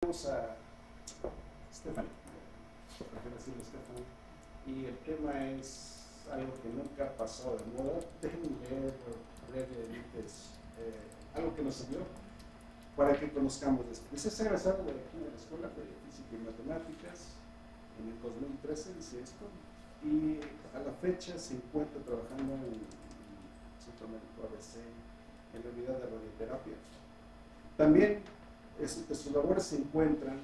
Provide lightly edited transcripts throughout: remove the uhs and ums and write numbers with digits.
tenemos a Stephanie, prefiero decirle Stephanie, y el tema es algo que nunca ha pasado de moda. Déjenme leer brevemente algo que nos salió para que conozcamos esto. Dice: es egresado de aquí de la Escuela de Física y Matemáticas en el 2013, dice esto, y a la fecha se encuentra trabajando en el Centro Médico ABC en la unidad de radioterapia. También entre sus labores se encuentran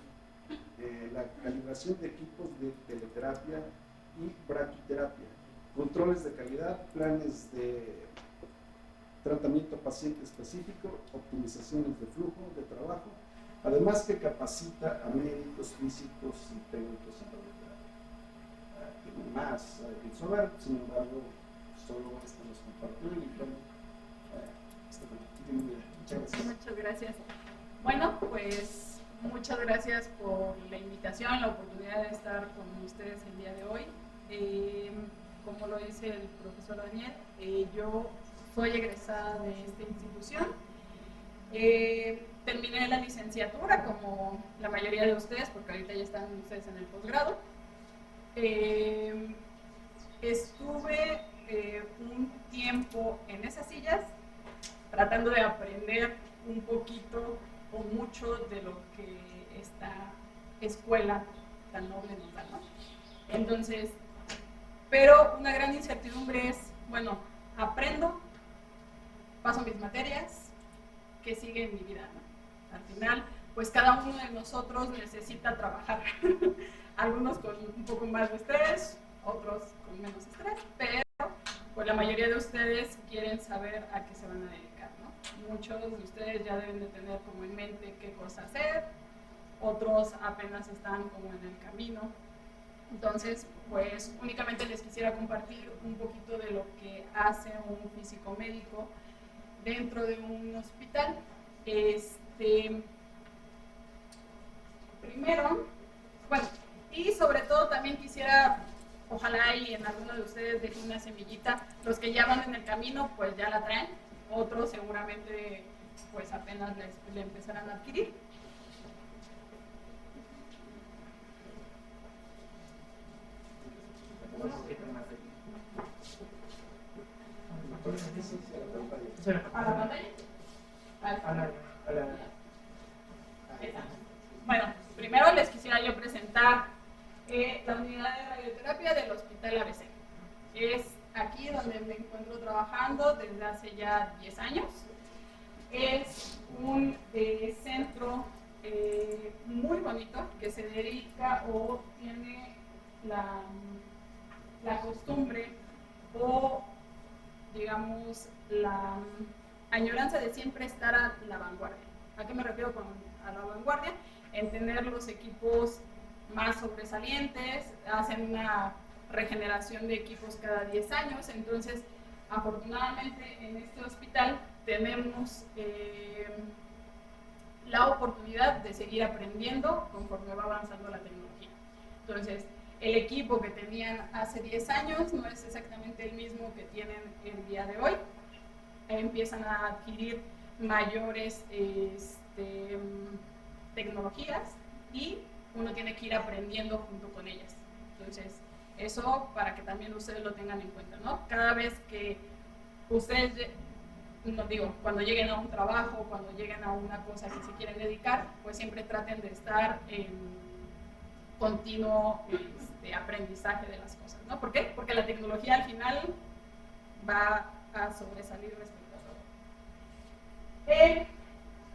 la calibración de equipos de teleterapia y braquiterapia, controles de calidad, planes de tratamiento paciente específico, optimizaciones de flujo de trabajo, además que capacita a médicos, físicos y técnicos en radioterapia. Tiene más que saber, sin embargo, solo esto nos compartió y muchas gracias. Muchas gracias. Bueno, pues muchas gracias por la invitación, la oportunidad de estar con ustedes el día de hoy. Como lo dice el profesor Daniel, yo soy egresada de esta institución. Terminé la licenciatura como la mayoría de ustedes, porque ahorita ya están ustedes en el posgrado. Estuve un tiempo en esas sillas tratando de aprender un poquito o mucho de lo que esta escuela tan noble nos da, ¿no? Entonces, pero una gran incertidumbre es, bueno, aprendo, paso mis materias, ¿qué sigue en mi vida, no? Al final, pues cada uno de nosotros necesita trabajar. Algunos con un poco más de estrés, otros con menos estrés, pero pues la mayoría de ustedes quieren saber a qué se van a dedicar, ¿no? Muchos de ustedes ya deben de tener como en mente qué cosa hacer, otros apenas están como en el camino. Entonces, pues únicamente les quisiera compartir un poquito de lo que hace un físico médico dentro de un hospital. Primero, bueno, y sobre todo también quisiera, ojalá y en alguno de ustedes deje una semillita. Los que ya van en el camino, pues ya la traen. Otros seguramente, pues apenas le empezarán a adquirir. ¿A la pantalla? Bueno, primero les quisiera yo presentar la unidad de radioterapia del Hospital ABC. Es aquí donde me encuentro trabajando desde hace ya 10 años. Es un centro muy bonito que se dedica o tiene la costumbre o, digamos, la añoranza de siempre estar a la vanguardia. ¿A qué me refiero con a la vanguardia? En tener los equipos más sobresalientes, hacen una regeneración de equipos cada 10 años, entonces afortunadamente en este hospital tenemos la oportunidad de seguir aprendiendo conforme va avanzando la tecnología. Entonces, el equipo que tenían hace 10 años no es exactamente el mismo que tienen el día de hoy. Empiezan a adquirir mayores tecnologías y uno tiene que ir aprendiendo junto con ellas. Entonces, eso para que también ustedes lo tengan en cuenta, ¿no? Cada vez que ustedes, no digo, cuando lleguen a un trabajo, cuando lleguen a una cosa que se quieren dedicar, pues siempre traten de estar en continuo aprendizaje de las cosas, ¿no? ¿Por qué? Porque la tecnología al final va a sobresalir respecto a todo.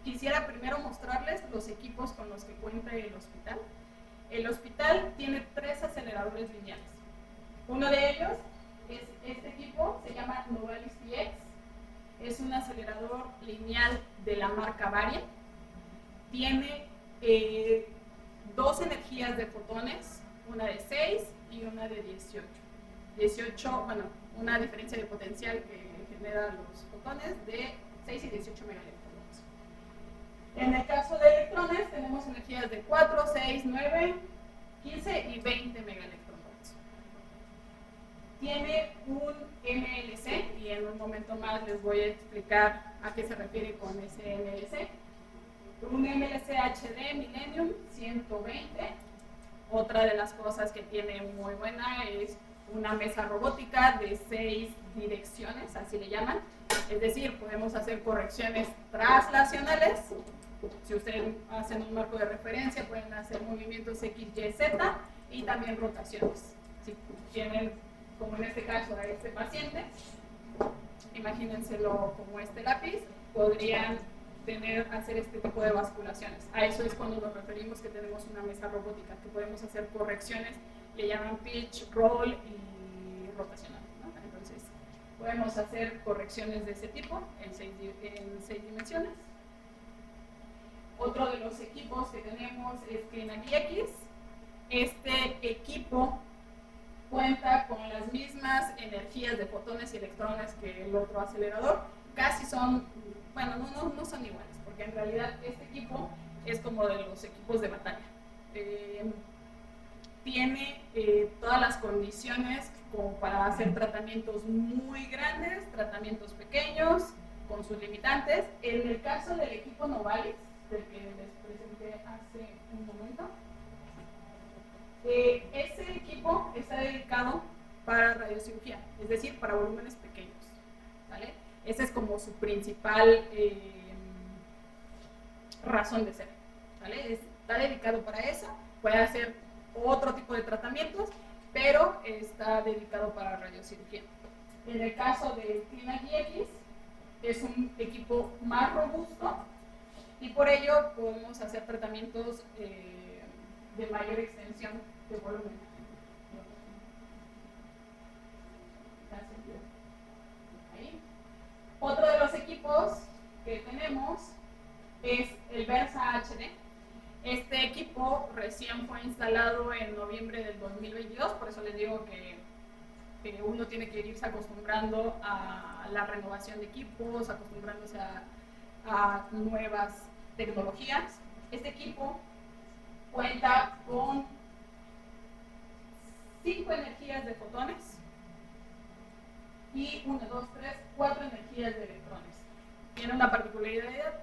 Quisiera primero mostrarles los equipos con los que cuenta el hospital. El hospital tiene 3 aceleradores lineales. Uno de ellos es este equipo, se llama Novalis TX. Es un acelerador lineal de la marca Varia. Tiene 2 energías de fotones, una de 6 y una de 18. 18, bueno, una diferencia de potencial que genera los fotones de 6 y 18 megaelectronvolts. En el caso de electrones tenemos energías de 4, 6, 9, 15 y 20 megaelectronvolts. Tiene un MLC y en un momento más les voy a explicar a qué se refiere con ese MLC. Un MLC HD Millennium 120. Otra de las cosas que tiene muy buena es una mesa robótica de 6 direcciones, así le llaman. Es decir, podemos hacer correcciones traslacionales. Si ustedes hacen un marco de referencia, pueden hacer movimientos X, Y, Z y también rotaciones. Si tienen, como en este caso, a este paciente, imagínenselo como este lápiz, podrían hacer este tipo de basculaciones. A eso es cuando nos referimos que tenemos una mesa robótica, que podemos hacer correcciones, le llaman pitch, roll y rotacional, ¿no? Entonces, podemos hacer correcciones de ese tipo en 6 dimensiones. Otro de los equipos que tenemos es Clean X. Este equipo cuenta con las mismas energías de fotones y electrones que el otro acelerador. Casi son, bueno, no son iguales, porque en realidad este equipo es como de los equipos de batalla. Tiene todas las condiciones como para hacer tratamientos muy grandes, tratamientos pequeños, con sus limitantes. En el caso del equipo Novalis, del que les presenté hace un momento, ese equipo está dedicado para radiocirugía, es decir, para volúmenes pequeños, ¿vale? Esa es como su principal razón de ser, ¿vale? Está dedicado para eso, puede hacer otro tipo de tratamientos, pero está dedicado para radiocirugía. En el caso de Clean X, es un equipo más robusto y por ello podemos hacer tratamientos de mayor extensión de volumen. Ahí. Otro de los equipos que tenemos es el Versa HD. Este equipo recién fue instalado en noviembre del 2022, por eso les digo que uno tiene que irse acostumbrando a la renovación de equipos, acostumbrándose a nuevas tecnologías. Este equipo cuenta con 5 energías de fotones y 4 energías de electrones. Tiene una particularidad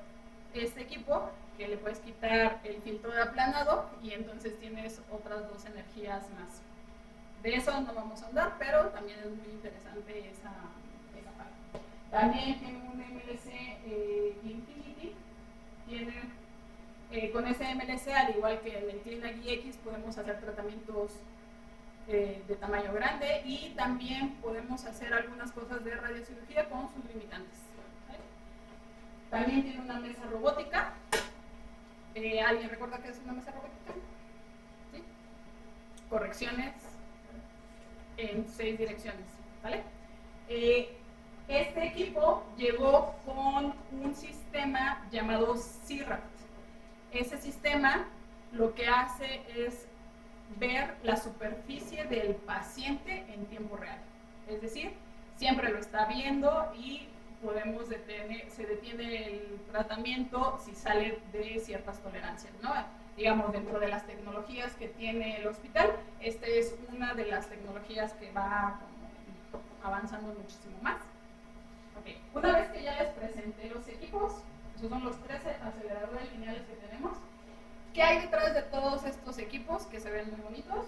este equipo, que le puedes quitar el filtro de aplanado y entonces tienes otras 2 energías más. De eso no vamos a hablar, pero también es muy interesante esa parte. También tiene un MLC Infinity. Con ese MLC, al igual que en el Clean X, podemos hacer tratamientos de tamaño grande y también podemos hacer algunas cosas de radiocirugía con sus limitantes. ¿Vale? También tiene una mesa robótica. ¿Alguien recuerda qué es una mesa robótica? ¿Sí? Correcciones en 6 direcciones, ¿vale? Este equipo llegó con un sistema llamado CIRRAT. Ese sistema lo que hace es ver la superficie del paciente en tiempo real. Es decir, siempre lo está viendo y se detiene el tratamiento si sale de ciertas tolerancias, ¿no? Digamos, dentro de las tecnologías que tiene el hospital, esta es una de las tecnologías que va avanzando muchísimo más. Okay. Una vez que ya les presenté los equipos, esos son los 13 aceleradores lineales que tenemos. ¿Qué hay detrás de todos estos equipos que se ven muy bonitos?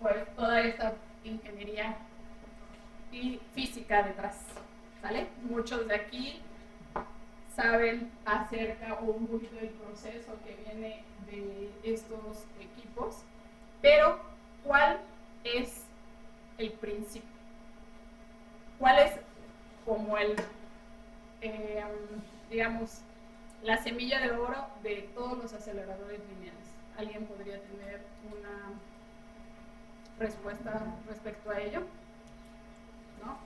Pues toda esta ingeniería y física detrás, ¿sale? Muchos de aquí saben acerca o un poquito del proceso que viene de estos equipos, pero ¿cuál es el principio? ¿Cuál es como digamos, la semilla de oro de todos los aceleradores lineales? ¿Alguien podría tener una respuesta respecto a ello? ¿No?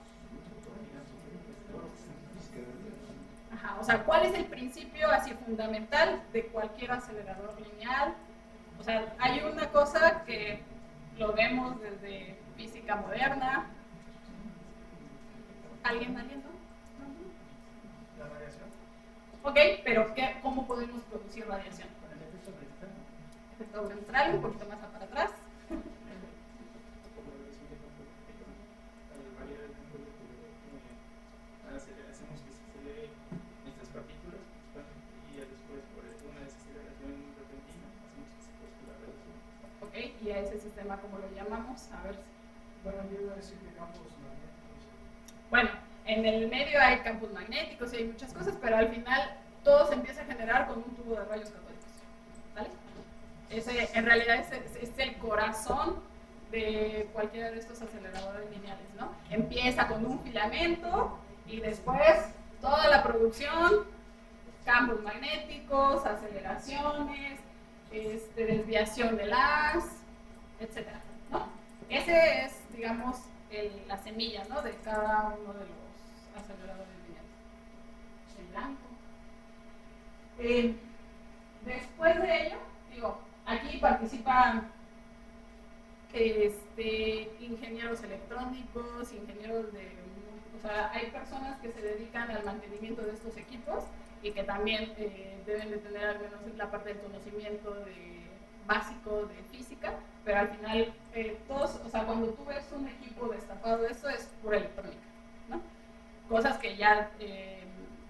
Ajá, o sea, ¿cuál es el principio así fundamental de cualquier acelerador lineal? O sea, hay una cosa que lo vemos desde física moderna. ¿Alguien no? La radiación. Ok, pero ¿cómo podemos producir radiación? Con el efecto ventral. Efecto ventral, un poquito más para atrás. Hacemos que se acelere nuestras partículas y después por una sistema, como lo llamamos, a ver. Bueno, yo iba a decir que campos magnéticos. Bueno, en el medio hay campos magnéticos y hay muchas cosas, pero al final todo se empieza a generar con un tubo de rayos catódicos, ¿vale? Ese, en realidad es el corazón de cualquiera de estos aceleradores lineales, ¿no? Empieza con un filamento y después toda la producción, campos magnéticos, aceleraciones, desviación de las, etcétera, ¿no? Ese es, digamos, la semilla, ¿no?, de cada uno de los aceleradores lineales. En blanco. Después de ello, digo, aquí participan ingenieros electrónicos, ingenieros o sea, hay personas que se dedican al mantenimiento de estos equipos y que también deben de tener al menos la parte del conocimiento básico de física, pero al final todos, o sea, cuando tú ves un equipo destapado, eso es pura electrónica, ¿no? Cosas que ya,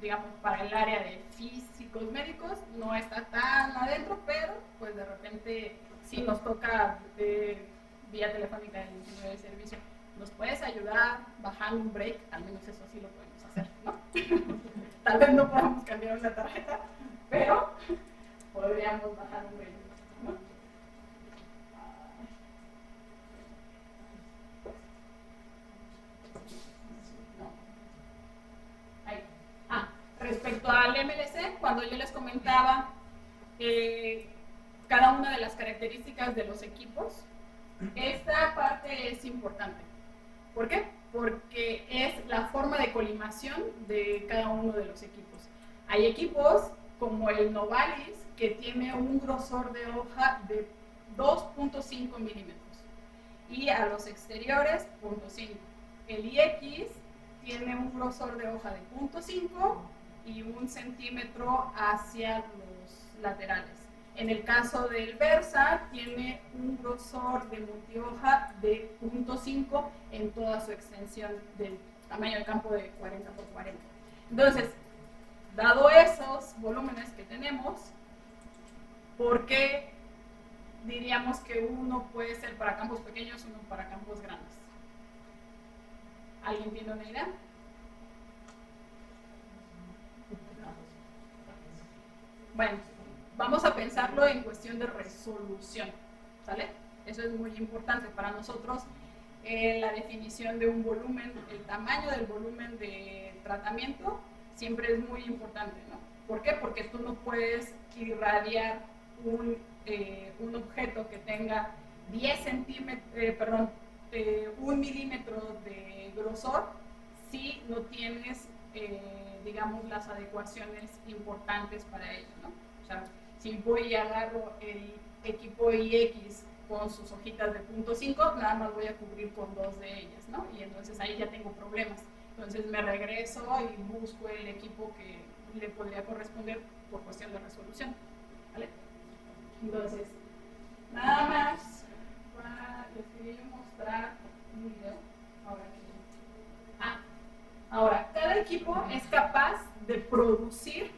digamos, para el área de físicos médicos no está tan adentro, pero pues de repente sí nos toca vía telefónica el ingeniero de servicio. ¿Nos puedes ayudar bajando un break? Al menos eso sí lo podemos hacer, ¿no? Tal vez no podamos cambiar una tarjeta, pero podríamos bajar un break, ¿no? No. Ahí. Respecto al MLC, cuando yo les comentaba cada una de las características de los equipos, esta parte es importante. ¿Por qué? Porque es la forma de colimación de cada uno de los equipos. Hay equipos como el Novalis que tiene un grosor de hoja de 2.5 milímetros y a los exteriores 0.5. El IX tiene un grosor de hoja de 0.5 y 1 centímetro hacia los laterales. En el caso del Versa, tiene un grosor de multihoja de 0.5 en toda su extensión del tamaño de campo de 40 por 40. Entonces, dado esos volúmenes que tenemos, ¿por qué diríamos que uno puede ser para campos pequeños y uno para campos grandes? ¿Alguien tiene una idea? No. Bueno, vamos a pensarlo en cuestión de resolución, ¿sale? Eso es muy importante para nosotros. La definición de un volumen, el tamaño del volumen de tratamiento siempre es muy importante, ¿no? ¿Por qué? Porque tú no puedes irradiar un objeto que tenga 1 milímetro de grosor si no tienes, digamos, las adecuaciones importantes para ello, ¿no? O sea, si voy y agarro el equipo IX con sus hojitas de 0.5, nada más voy a cubrir con 2 de ellas, ¿no? Y entonces ahí ya tengo problemas. Entonces me regreso y busco el equipo que le podría corresponder por cuestión de resolución, ¿vale? Entonces, nada más les quería mostrar un video. Ahora, cada equipo es capaz de producir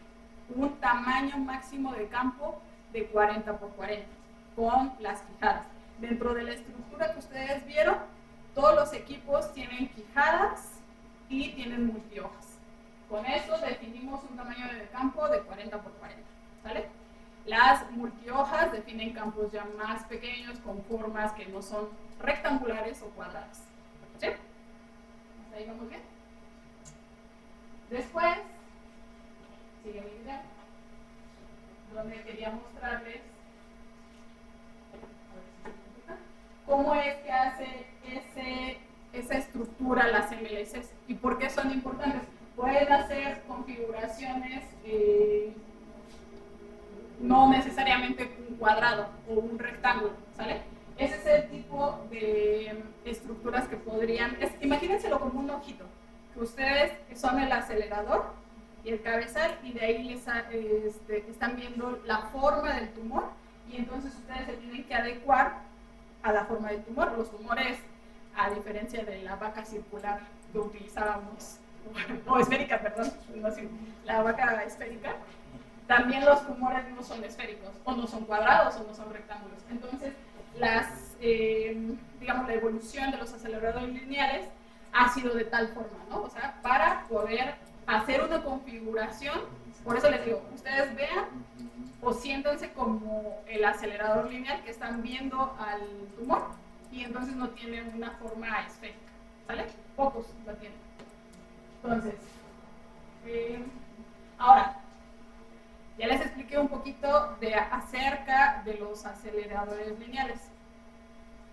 un tamaño máximo de campo de 40 por 40 con las quijadas. Dentro de la estructura que ustedes vieron, todos los equipos tienen quijadas y tienen multihojas. Con eso definimos un tamaño de campo de 40 por 40, ¿sale? Las multihojas definen campos ya más pequeños con formas que no son rectangulares o cuadradas, ¿sí? ¿Hasta ahí vamos bien? Después, sigue mi video, donde quería mostrarles cómo es que hace esa estructura las MLCs y por qué son importantes. Pueden hacer configuraciones no necesariamente un cuadrado o un rectángulo, ¿sale? Ese es el tipo de estructuras que podrían, imagínenselo como un ojito, que ustedes son el acelerador y el cabezal y de ahí les están viendo la forma del tumor y entonces ustedes se tienen que adecuar a la forma del tumor. Los tumores, a diferencia de la vaca circular que utilizábamos, o esférica, perdón, no, la vaca esférica, también los tumores no son esféricos, o no son cuadrados, o no son rectángulos. Entonces, digamos, la evolución de los aceleradores lineales ha sido de tal forma, ¿no? O sea, para poder hacer una configuración, por eso les digo, ustedes vean o siéntanse como el acelerador lineal que están viendo al tumor y entonces no tienen una forma esférica, ¿sale? Pocos la tienen. Entonces, ahora, ya les expliqué un poquito acerca de los aceleradores lineales.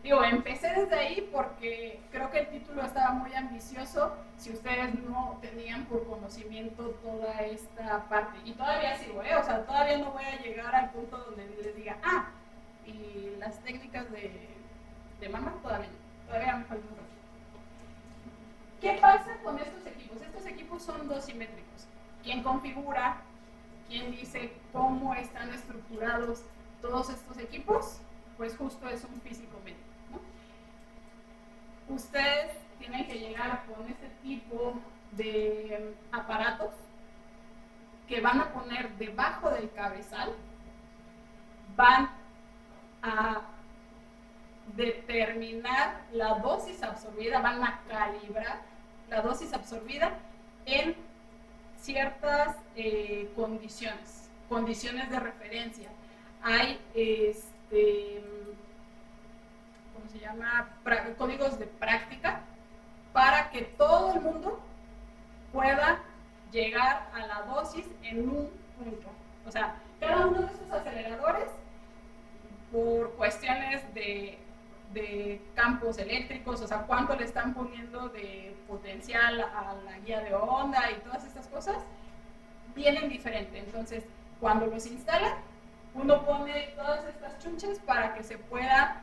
Digo, empecé desde ahí porque creo que el título estaba muy ambicioso si ustedes no tenían por conocimiento toda esta parte. Y todavía sigo, o sea, todavía no voy a llegar al punto donde les diga, y las técnicas de mama todavía no, todavía me falta un rato. ¿Qué pasa con estos equipos? Estos equipos son dosimétricos. ¿Quién configura? ¿Quién dice cómo están estructurados todos estos equipos? Pues justo es un físico médico, ¿no? Ustedes tienen que llegar con este tipo de aparatos que van a poner debajo del cabezal, van a determinar la dosis absorbida, van a calibrar la dosis absorbida en ciertas condiciones de referencia. Hay ¿cómo se llama? Códigos de práctica para que todo el mundo pueda llegar a la dosis en un punto. O sea, cada uno de estos aceleradores, por cuestiones de campos eléctricos, o sea, cuánto le están poniendo de potencial a la guía de onda y todas estas cosas, vienen diferente. Entonces, cuando los instalan, uno pone todas estas chunches para que se pueda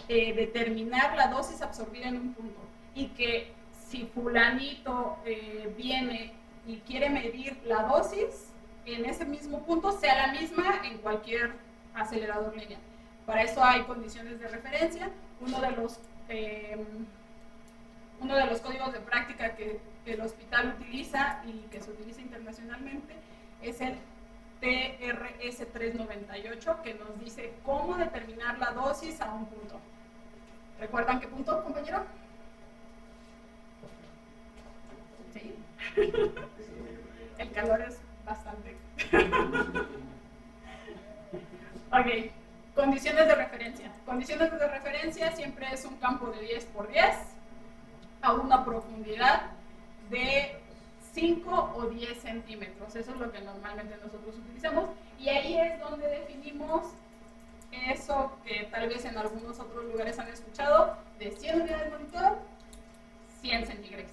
determinar la dosis absorbida en un punto. Y que si fulanito viene y quiere medir la dosis, en ese mismo punto sea la misma en cualquier acelerador lineal. Para eso hay condiciones de referencia. Uno de los códigos de práctica que el hospital utiliza y que se utiliza internacionalmente es el TRS 398, que nos dice cómo determinar la dosis a un punto. ¿Recuerdan qué punto, compañero? ¿Sí? El calor es bastante. Ok. Condiciones de referencia. Condiciones de referencia siempre es un campo de 10 por 10 a una profundidad de 5 o 10 centímetros. Eso es lo que normalmente nosotros utilizamos. Y ahí es donde definimos eso que tal vez en algunos otros lugares han escuchado, de 100 unidades de monitor, 100 centígrados.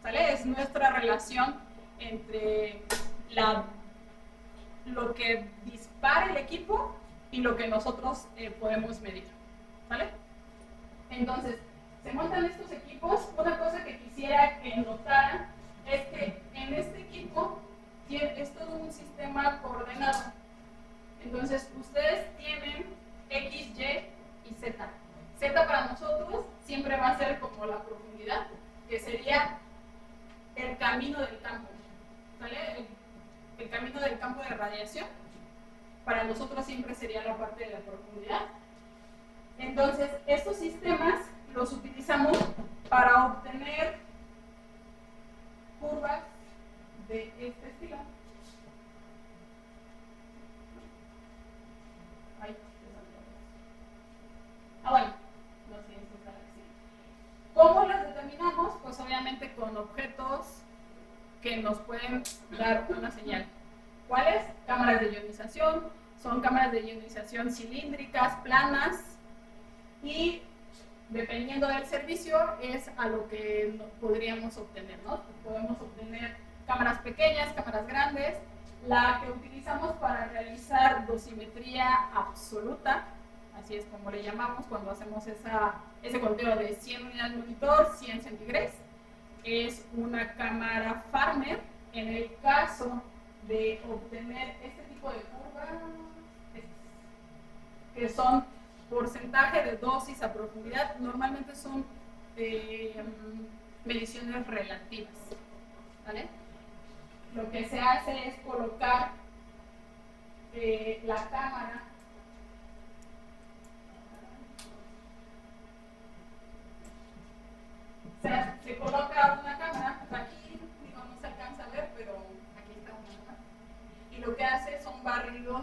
¿Sale? Es nuestra relación entre lo que dispara el equipo y lo que nosotros podemos medir, ¿vale? Entonces, se montan estos equipos. Una cosa que quisiera que notaran es que en este equipo es todo un sistema coordenado. Entonces, ustedes tienen X, Y y Z. Z para nosotros siempre va a ser como la profundidad, que sería el camino del campo, ¿vale? El camino del campo de radiación. Para nosotros siempre sería la parte de la profundidad. Entonces, estos sistemas los utilizamos para obtener curvas de este estilo. Bueno, no sé, esto está así. ¿Cómo las determinamos? Pues obviamente con objetos que nos pueden dar una señal. ¿Cuáles? Cámaras de ionización. Son cámaras de ionización cilíndricas, planas, y dependiendo del servicio es a lo que podríamos obtener, ¿no? Podemos obtener cámaras pequeñas, cámaras grandes. La que utilizamos para realizar dosimetría absoluta, así es como le llamamos cuando hacemos ese conteo de 100 unidades de monitor, 100 centígrados, es una cámara Farmer. En el caso de obtener este tipo de curvas, que son porcentaje de dosis a profundidad, normalmente son mediciones relativas, ¿vale? Lo que se hace es colocar la cámara se coloca una cámara, pues aquí no se alcanza a ver, pero aquí está una cámara. Y lo que hace son barridos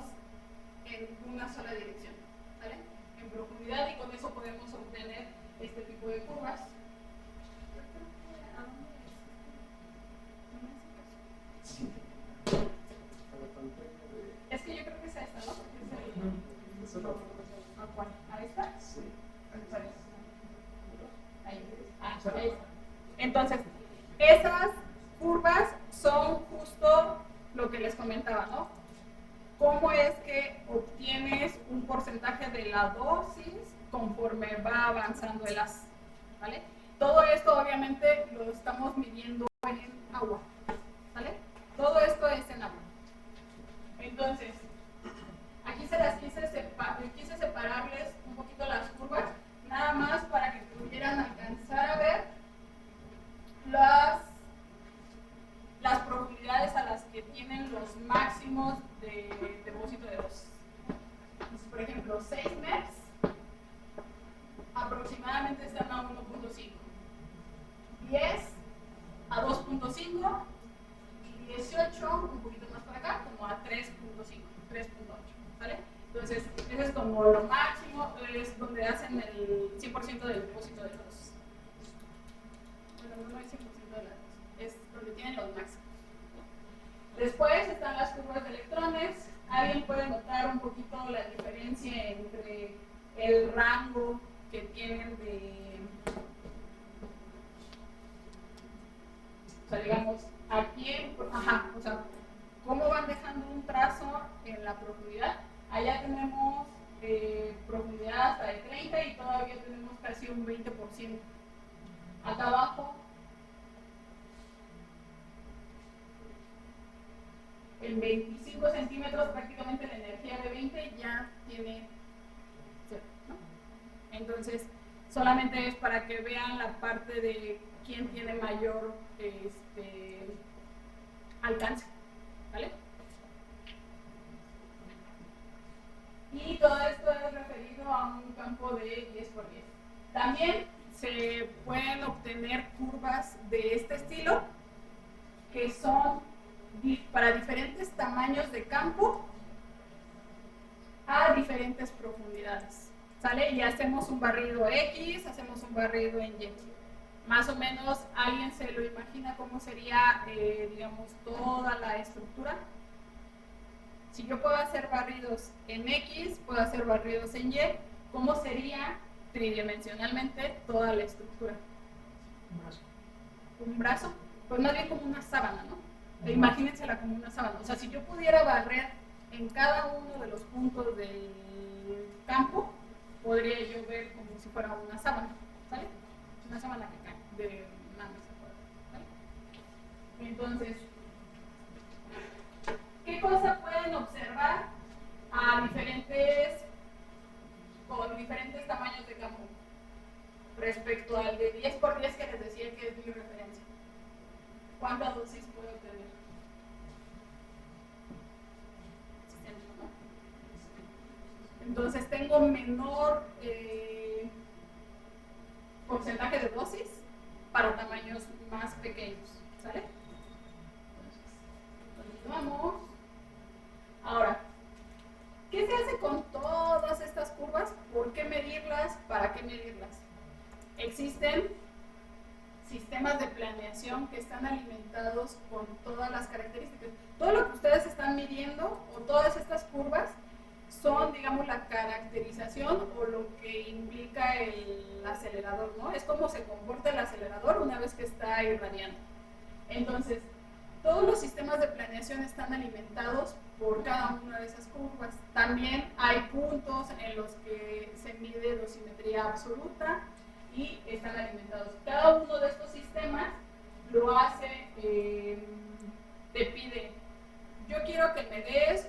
en una sola dirección, ¿vale? En profundidad, y con eso podemos obtener este tipo de curvas. Es que yo creo que es esta, ¿no? Porque es el... ¿A cuál? ¿A esta? Sí. Ahí está. Entonces, esas curvas son justo lo que les comentaba, ¿no? ¿Cómo es que obtienes un porcentaje de la dosis conforme va avanzando el haz? ¿Vale? Todo esto obviamente lo estamos midiendo en agua, ¿vale? Todo esto es en agua. Entonces, aquí se las quise separarles un poquito las curvas, nada más para que pudieran alcanzar a ver las profundidades a las que tienen los máximos de depósito de dosis. Entonces, por ejemplo, 6 MEPS aproximadamente están a 1.5, 10 a 2.5 y 18 un poquito más para acá, como a 3.5, 3.8, ¿vale? Entonces, eso es como lo máximo, es donde hacen el 100% del depósito de dosis. Bueno, no es 100% de la dosis, es donde tienen los máximos. Después están las curvas de electrones. Alguien puede notar un poquito la diferencia entre el rango que tienen de, o sea, digamos, aquí, o sea, cómo van dejando un trazo en la profundidad. Allá tenemos profundidad hasta de 30 y todavía tenemos casi un 20%. Acá abajo, en 25 centímetros, prácticamente la energía de 20 ya tiene 0, ¿no? Entonces, solamente es para que vean la parte de quién tiene mayor alcance, ¿vale? Y todo esto es referido a un campo de 10 por 10. También se pueden obtener curvas de este estilo, que son para diferentes tamaños de campo a diferentes profundidades, ¿sale? Y hacemos un barrido X, hacemos un barrido en Y. Más o menos, ¿alguien se lo imagina cómo sería, digamos, toda la estructura? Si yo puedo hacer barridos en X, puedo hacer barridos en Y, ¿cómo sería tridimensionalmente toda la estructura? Un brazo. ¿Un brazo? Pues más bien como una sábana, ¿no? Imagínensela como una sábana. O sea, si yo pudiera barrer en cada uno de los puntos del campo, podría yo ver como si fuera una sábana, ¿sale? Una sábana que cae de una mesa, ¿vale? Entonces, ¿qué cosa pueden observar con diferentes tamaños de campo respecto al de 10 por 10 que les decía que es mi referencia? ¿Cuánta dosis puedo obtener? 60, ¿no? Entonces tengo menor porcentaje de dosis para tamaños más pequeños, ¿sale? Entonces, continuamos. Ahora, ¿qué se hace con todas estas curvas? ¿Por qué medirlas? ¿Para qué medirlas? Existen sistemas de planeación que están alimentados con todas las características. Todo lo que ustedes están midiendo o todas estas curvas son, digamos, la caracterización o lo que implica el acelerador, ¿no? Es cómo se comporta el acelerador una vez que está irradiando. Entonces, todos los sistemas de planeación están alimentados por cada una de esas curvas. También hay puntos en los que se mide dosimetría absoluta y están alimentados. Cada uno de estos sistemas lo hace, te pide, yo quiero que me des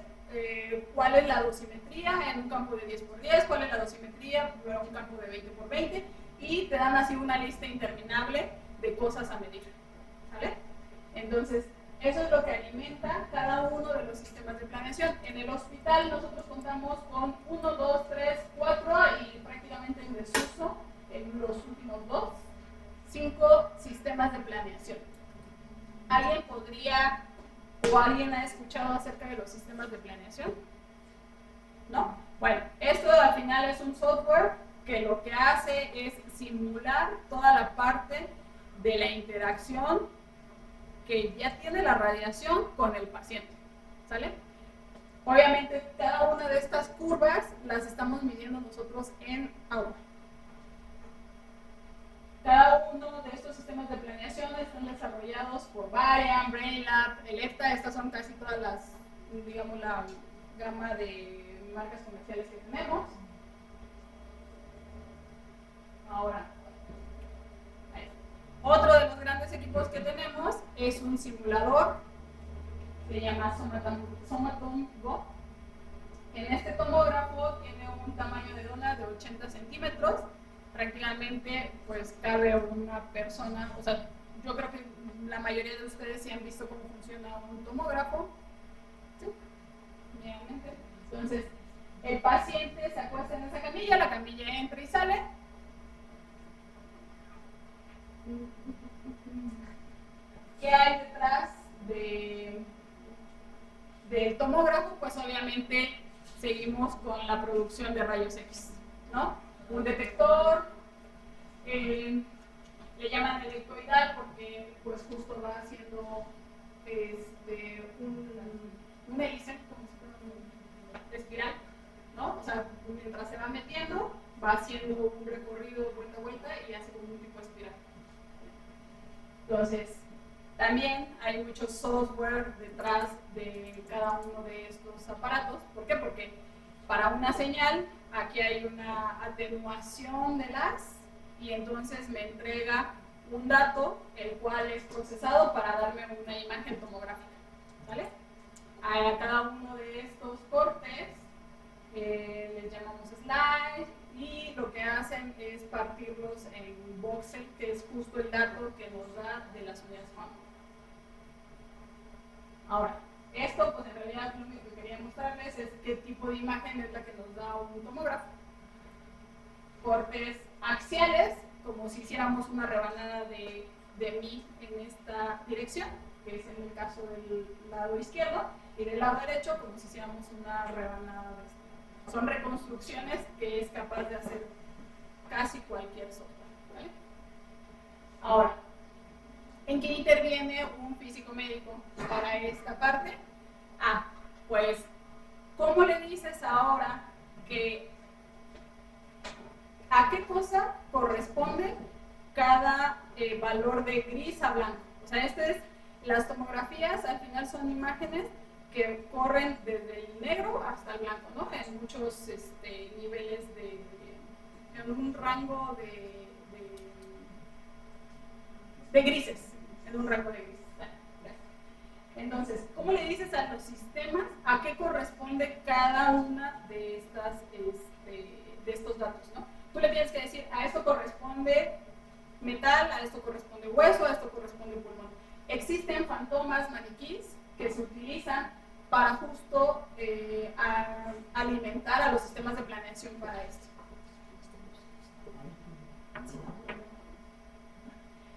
cuál es la dosimetría en un campo de 10 por 10, cuál es la dosimetría para un campo de 20 por 20, y te dan así una lista interminable de cosas a medir, ¿vale? Entonces, eso es lo que alimenta cada uno de los sistemas de planeación. En el hospital nosotros contamos con 1, 2, 3, 4 y prácticamente en desuso en los últimos 2 5 sistemas de planeación. ¿Alguien podría o alguien ha escuchado acerca de los sistemas de planeación? ¿No? Bueno, esto al final es un software que lo que hace es simular toda la parte de la interacción que ya tiene la radiación con el paciente, ¿sale? Obviamente cada una de estas curvas las estamos midiendo nosotros en aula. Cada uno de estos sistemas de planeación están desarrollados por Varian, Brainlab, Elekta. Estas son casi todas las, digamos, la gama de marcas comerciales que tenemos. Ahora, otro de los grandes equipos que tenemos es un simulador, se llama Somatom Go. En este tomógrafo tiene un tamaño de dona de 80 centímetros. Prácticamente pues cabe una persona, o sea, yo creo que la mayoría de ustedes sí han visto cómo funciona un tomógrafo, ¿sí? Obviamente. Entonces, el paciente se acuesta en esa camilla, la camilla entra y sale. ¿Qué hay detrás del tomógrafo? Pues obviamente seguimos con la producción de rayos X, ¿no? Un detector, le llaman electroidal porque pues justo va haciendo un hélice, como si fuera una espiral, ¿no? O sea, mientras se va metiendo, va haciendo un recorrido vuelta a vuelta y hace como un tipo de espiral. Entonces, también hay mucho software detrás de cada uno de estos aparatos. ¿Por qué? Porque para una señal, aquí hay una atenuación de las y entonces me entrega un dato, el cual es procesado para darme una imagen tomográfica, ¿vale? A cada uno de estos cortes les llamamos slide y lo que hacen es partirlos en voxel, que es justo el dato que nos da de las unidades Hammond. Ahora, esto pues en realidad lo único que quería mostrarles es qué tipo de imagen es la que nos da un tomógrafo. Cortes axiales, como si hiciéramos una rebanada de mi en esta dirección, que es en el caso del lado izquierdo, y del lado derecho, como si hiciéramos una rebanada de este. Son reconstrucciones que es capaz de hacer casi cualquier software, ¿vale? Ahora, ¿en qué interviene un físico médico para esta parte? Pues, ¿cómo le dices ahora que a qué cosa corresponde cada valor de gris a blanco? O sea, las tomografías al final son imágenes que corren desde el negro hasta el blanco, ¿no? En muchos niveles en un rango de grises, en un rango de grises. Entonces, ¿cómo le dices a los sistemas a qué corresponde cada una de estos datos, ¿no? Tú le tienes que decir, a esto corresponde metal, a esto corresponde hueso, a esto corresponde pulmón. Existen fantomas, maniquís, que se utilizan para justo alimentar a los sistemas de planeación para esto.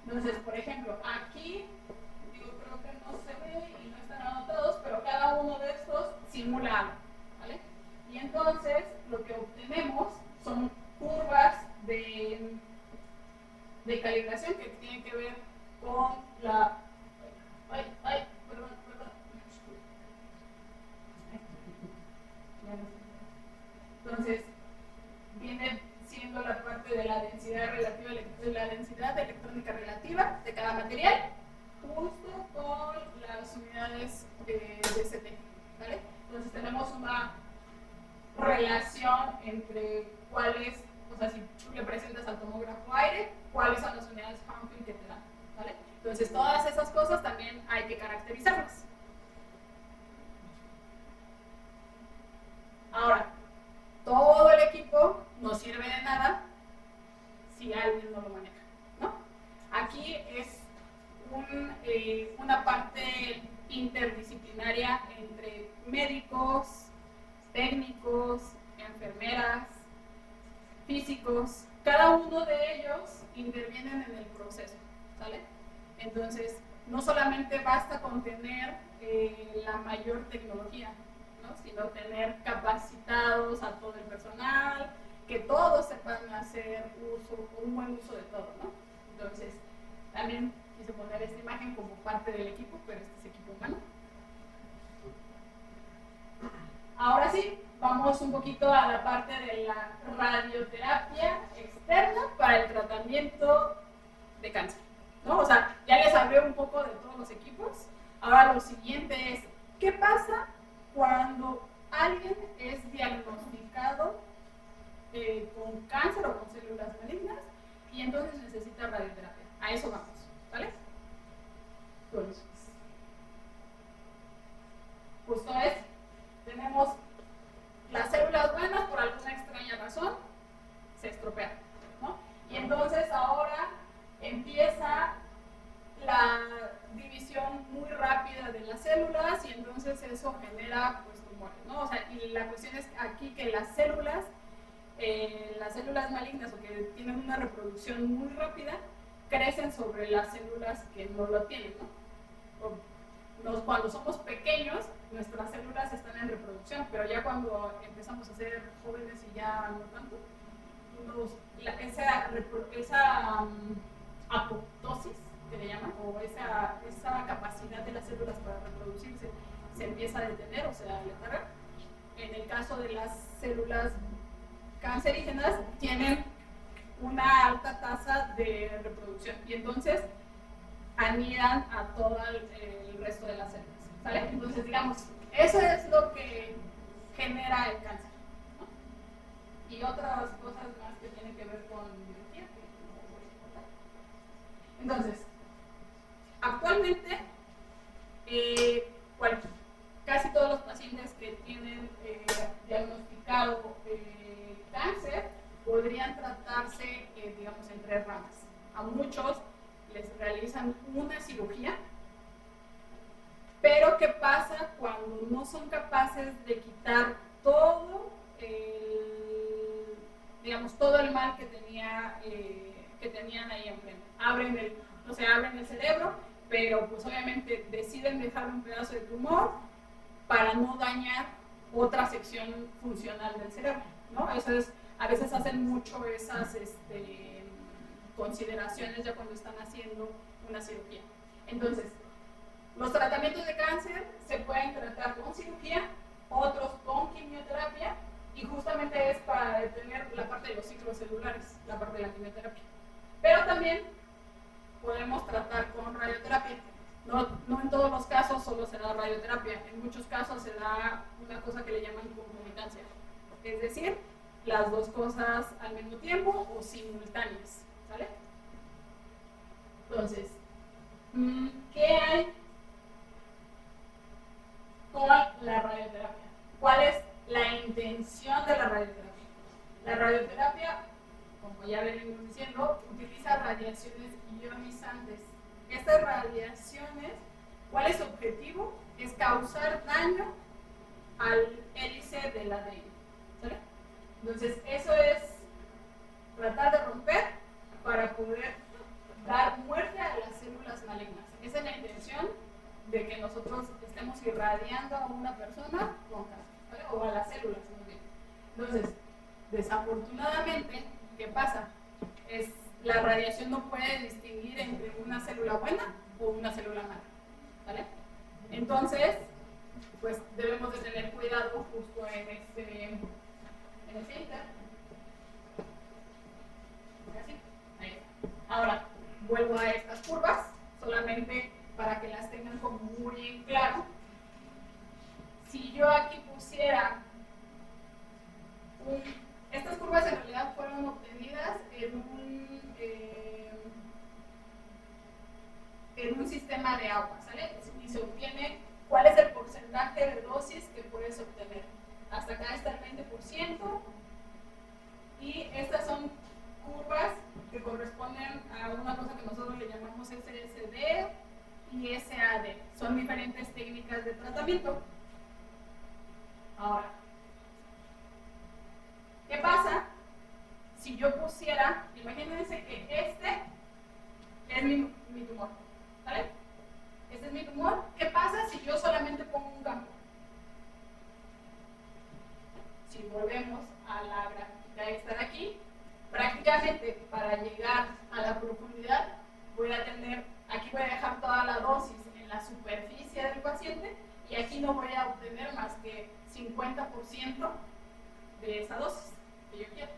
Entonces, por ejemplo, aquí, creo que no se ve y no están anotados, pero cada uno de estos simula algo, ¿vale? Y entonces, lo que obtenemos son curvas de calibración que tienen que ver con la... Perdón. Entonces, viene siendo la parte de la densidad relativa, de la densidad electrónica relativa de cada material, justo con las unidades de CT, ¿vale? Entonces tenemos una relación entre cuáles, o sea, si tú le presentas al tomógrafo aire, cuáles son las unidades Hammond que te dan, ¿vale? Entonces todas esas cosas también hay que caracterizarlas. Ahora, todo el equipo no sirve de nada si alguien no lo maneja, ¿no? Aquí es una parte interdisciplinaria entre médicos, técnicos, enfermeras, físicos, cada uno de ellos intervienen en el proceso, ¿sale? Entonces, no solamente basta con tener la mayor tecnología, ¿no? Sino tener capacitados a todo el personal, que todos sepan hacer un buen uso de todo, ¿no? Entonces, también quise poner esta imagen como parte del equipo, pero este es equipo humano. Ahora sí, vamos un poquito a la parte de la radioterapia externa para el tratamiento de cáncer, ¿no? O sea, ya les hablé un poco de todos los equipos. Ahora lo siguiente es, ¿qué pasa cuando alguien es diagnosticado con cáncer o con células malignas y entonces necesita radioterapia? A eso vamos, ¿vale? Entonces, justo es, tenemos las células buenas, por alguna extraña razón, se estropean, ¿no? Y entonces ahora empieza la división muy rápida de las células y entonces eso genera pues tumores, ¿no? O sea, y la cuestión es aquí que las células malignas o que tienen una reproducción muy rápida crecen sobre las células que no lo tienen, ¿no? Cuando somos pequeños, nuestras células están en reproducción, pero ya cuando empezamos a ser jóvenes y ya no tanto, esa apoptosis, que le llaman, o esa capacidad de las células para reproducirse, se empieza a detener, o sea, a aletargar. En el caso de las células cancerígenas, tienen una alta tasa de reproducción y entonces anidan a todo el resto de las células, ¿sale? Entonces, digamos, eso es lo que genera el cáncer, ¿no? Y otras cosas más que tienen que ver con biología, que no voy a contar. Entonces, actualmente, casi todos los pacientes que tienen diagnosticado cáncer podrían tratarse, digamos, en 3 ramas. A muchos les realizan una cirugía, pero ¿qué pasa cuando no son capaces de quitar todo todo el mal que tenían ahí enfrente? Abren el cerebro, pero pues obviamente deciden dejar un pedazo de tumor para no dañar otra sección funcional del cerebro, ¿no? Eso es, a veces hacen mucho esas consideraciones ya cuando están haciendo una cirugía. Entonces, los tratamientos de cáncer se pueden tratar con cirugía, otros con quimioterapia, y justamente es para detener la parte de los ciclos celulares, la parte de la quimioterapia. Pero también podemos tratar con radioterapia. No en todos los casos solo se da radioterapia, en muchos casos se da una cosa que le llaman concomitancia, es decir, las dos cosas al mismo tiempo o simultáneas, ¿sale? Entonces, ¿qué hay con la radioterapia? ¿Cuál es la intención de la radioterapia? La radioterapia, como ya venimos diciendo, utiliza radiaciones ionizantes. Estas radiaciones, ¿cuál es su objetivo? Es causar daño al hélice del ADN, ¿sale? Entonces, eso es tratar de romper para poder dar muerte a las células malignas. Esa es la intención de que nosotros estemos irradiando a una persona con cáncer, ¿vale? O a las células, más bien. Entonces, desafortunadamente, ¿qué pasa? La radiación no puede distinguir entre una célula buena o una célula mala, ¿vale? Entonces, pues debemos de tener cuidado justo en ese inter. Así, ahí está. Ahora, vuelvo a estas curvas, solamente para que las tengan como muy en claro. Si yo aquí pusiera estas curvas en realidad fueron obtenidas en un sistema de agua, ¿sale? Y se obtiene cuál es el porcentaje de dosis que puedes obtener. Hasta acá está el 20%, y estas son curvas que corresponden a una cosa que nosotros le llamamos SSD y SAD. Son diferentes técnicas de tratamiento. Ahora, ¿qué pasa si yo pusiera, imagínense que este es mi tumor, ¿vale? Este es mi tumor. ¿Qué pasa si yo solamente pongo un campo? Si volvemos a la gráfica esta de aquí, prácticamente para llegar a la profundidad voy a tener, aquí voy a dejar toda la dosis en la superficie del paciente y aquí no voy a obtener más que 50% de esa dosis que yo quiero.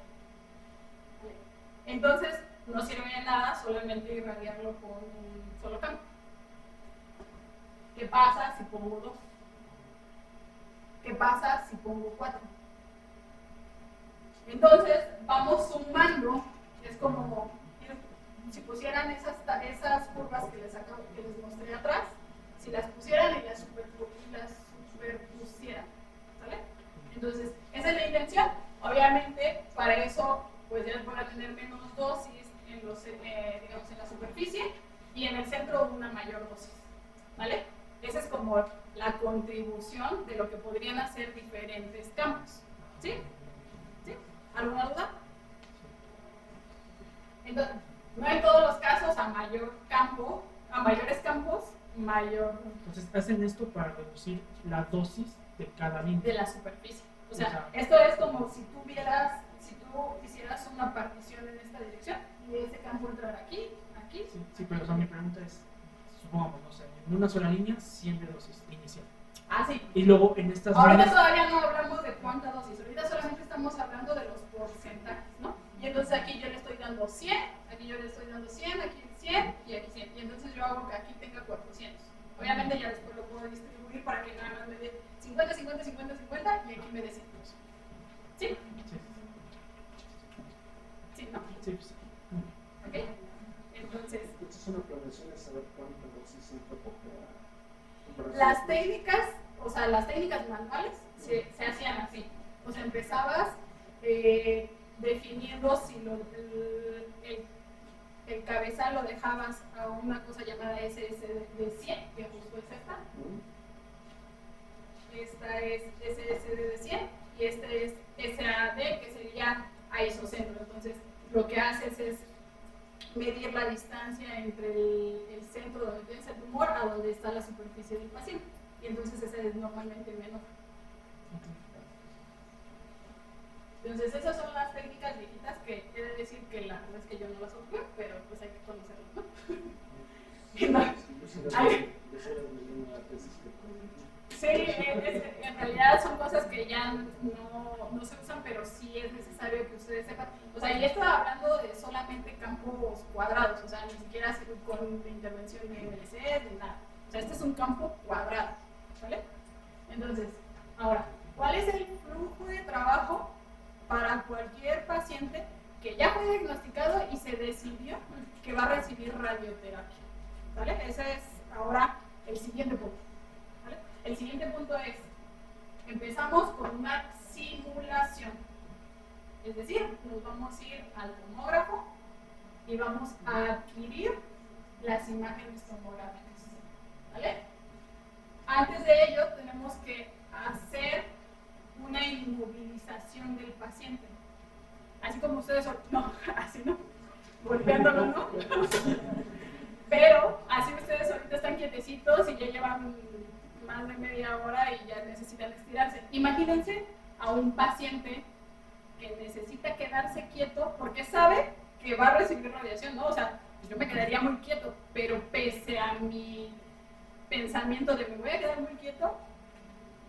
Entonces no sirve de nada solamente irradiarlo con un solo campo. ¿Qué pasa si pongo 2? ¿Qué pasa si pongo 4? Entonces vamos sumando, es como si pusieran esas curvas que les mostré atrás, si las pusieran y las superpusieran, ¿sale? Entonces, esa es la intención. Obviamente, para eso, pues ya van a tener menos dosis en digamos, en la superficie y en el centro una mayor dosis, ¿vale? Esa es como la contribución de lo que podrían hacer diferentes campos, ¿sí? ¿Sí? ¿Alguna duda? Entonces, no en todos los casos a mayores campos, mayor. Entonces, hacen esto para reducir la dosis de cada línea. De la superficie. O sea, esto es como si tú hicieras una partición en esta dirección y ese campo entrara aquí. Sí, pero o sea, mi pregunta es, supongamos, no sé, en una sola línea, 100 de dosis inicial. Ah, sí. Y luego en estas Ahorita líneas, todavía no hablamos de cuánta dosis, ahorita solamente estamos hablando de los porcentajes, ¿no? Y entonces aquí yo le estoy dando 100, aquí yo le estoy dando 100, aquí 100 y aquí 100. Y entonces yo hago que aquí tenga 400. Obviamente ya después lo puedo distribuir para que nada más me dé 50, 50, 50, 50 y aquí me dé 100. ¿Sí? sí. ¿Sí, no? Sí, pues. ¿Ok? Entonces, una prevención es saber cuánta dosis entra por cada. las técnicas, o sea, las técnicas manuales se hacían así. O sea, empezabas definiendo si el cabezal lo dejabas a una cosa llamada SSD de 100, que justo es esta. Esta es SSD de 100 y este es SAD, que sería a isocentro. Entonces, lo que haces es medir la distancia entre el centro donde tienes el tumor a donde está la superficie del paciente. Y entonces ese es normalmente menor. Entonces esas son las técnicas viejitas que quiere decir que la verdad es que yo no las ocupé, pero pues hay que conocerlas, ¿no? Sí, en realidad son cosas que ya no se usan, pero sí es necesario que ustedes sepan. O sea, y esto hablando de solamente campos cuadrados, o sea, ni siquiera con intervención de MLC, ni nada. O sea, este es un campo cuadrado, ¿vale? Entonces, ahora, ¿cuál es el flujo de trabajo para cualquier paciente que ya fue diagnosticado y se decidió que va a recibir radioterapia? ¿Vale? Ese es ahora el siguiente punto. ¿Vale? El siguiente punto es, empezamos con una simulación. Es decir, nos vamos a ir al tomógrafo y vamos a adquirir las imágenes tomográficas. ¿Vale? Antes de ello tenemos que hacer una inmovilización del paciente. Así como ustedes, no, así no, golpeándolo, ¿no? Pero así ustedes ahorita están quietecitos y ya llevan más de media hora y ya necesitan estirarse. Imagínense a un paciente que necesita quedarse quieto porque sabe que va a recibir radiación, ¿no? O sea, yo me quedaría muy quieto, pero pese a mi pensamiento de me voy a quedar muy quieto,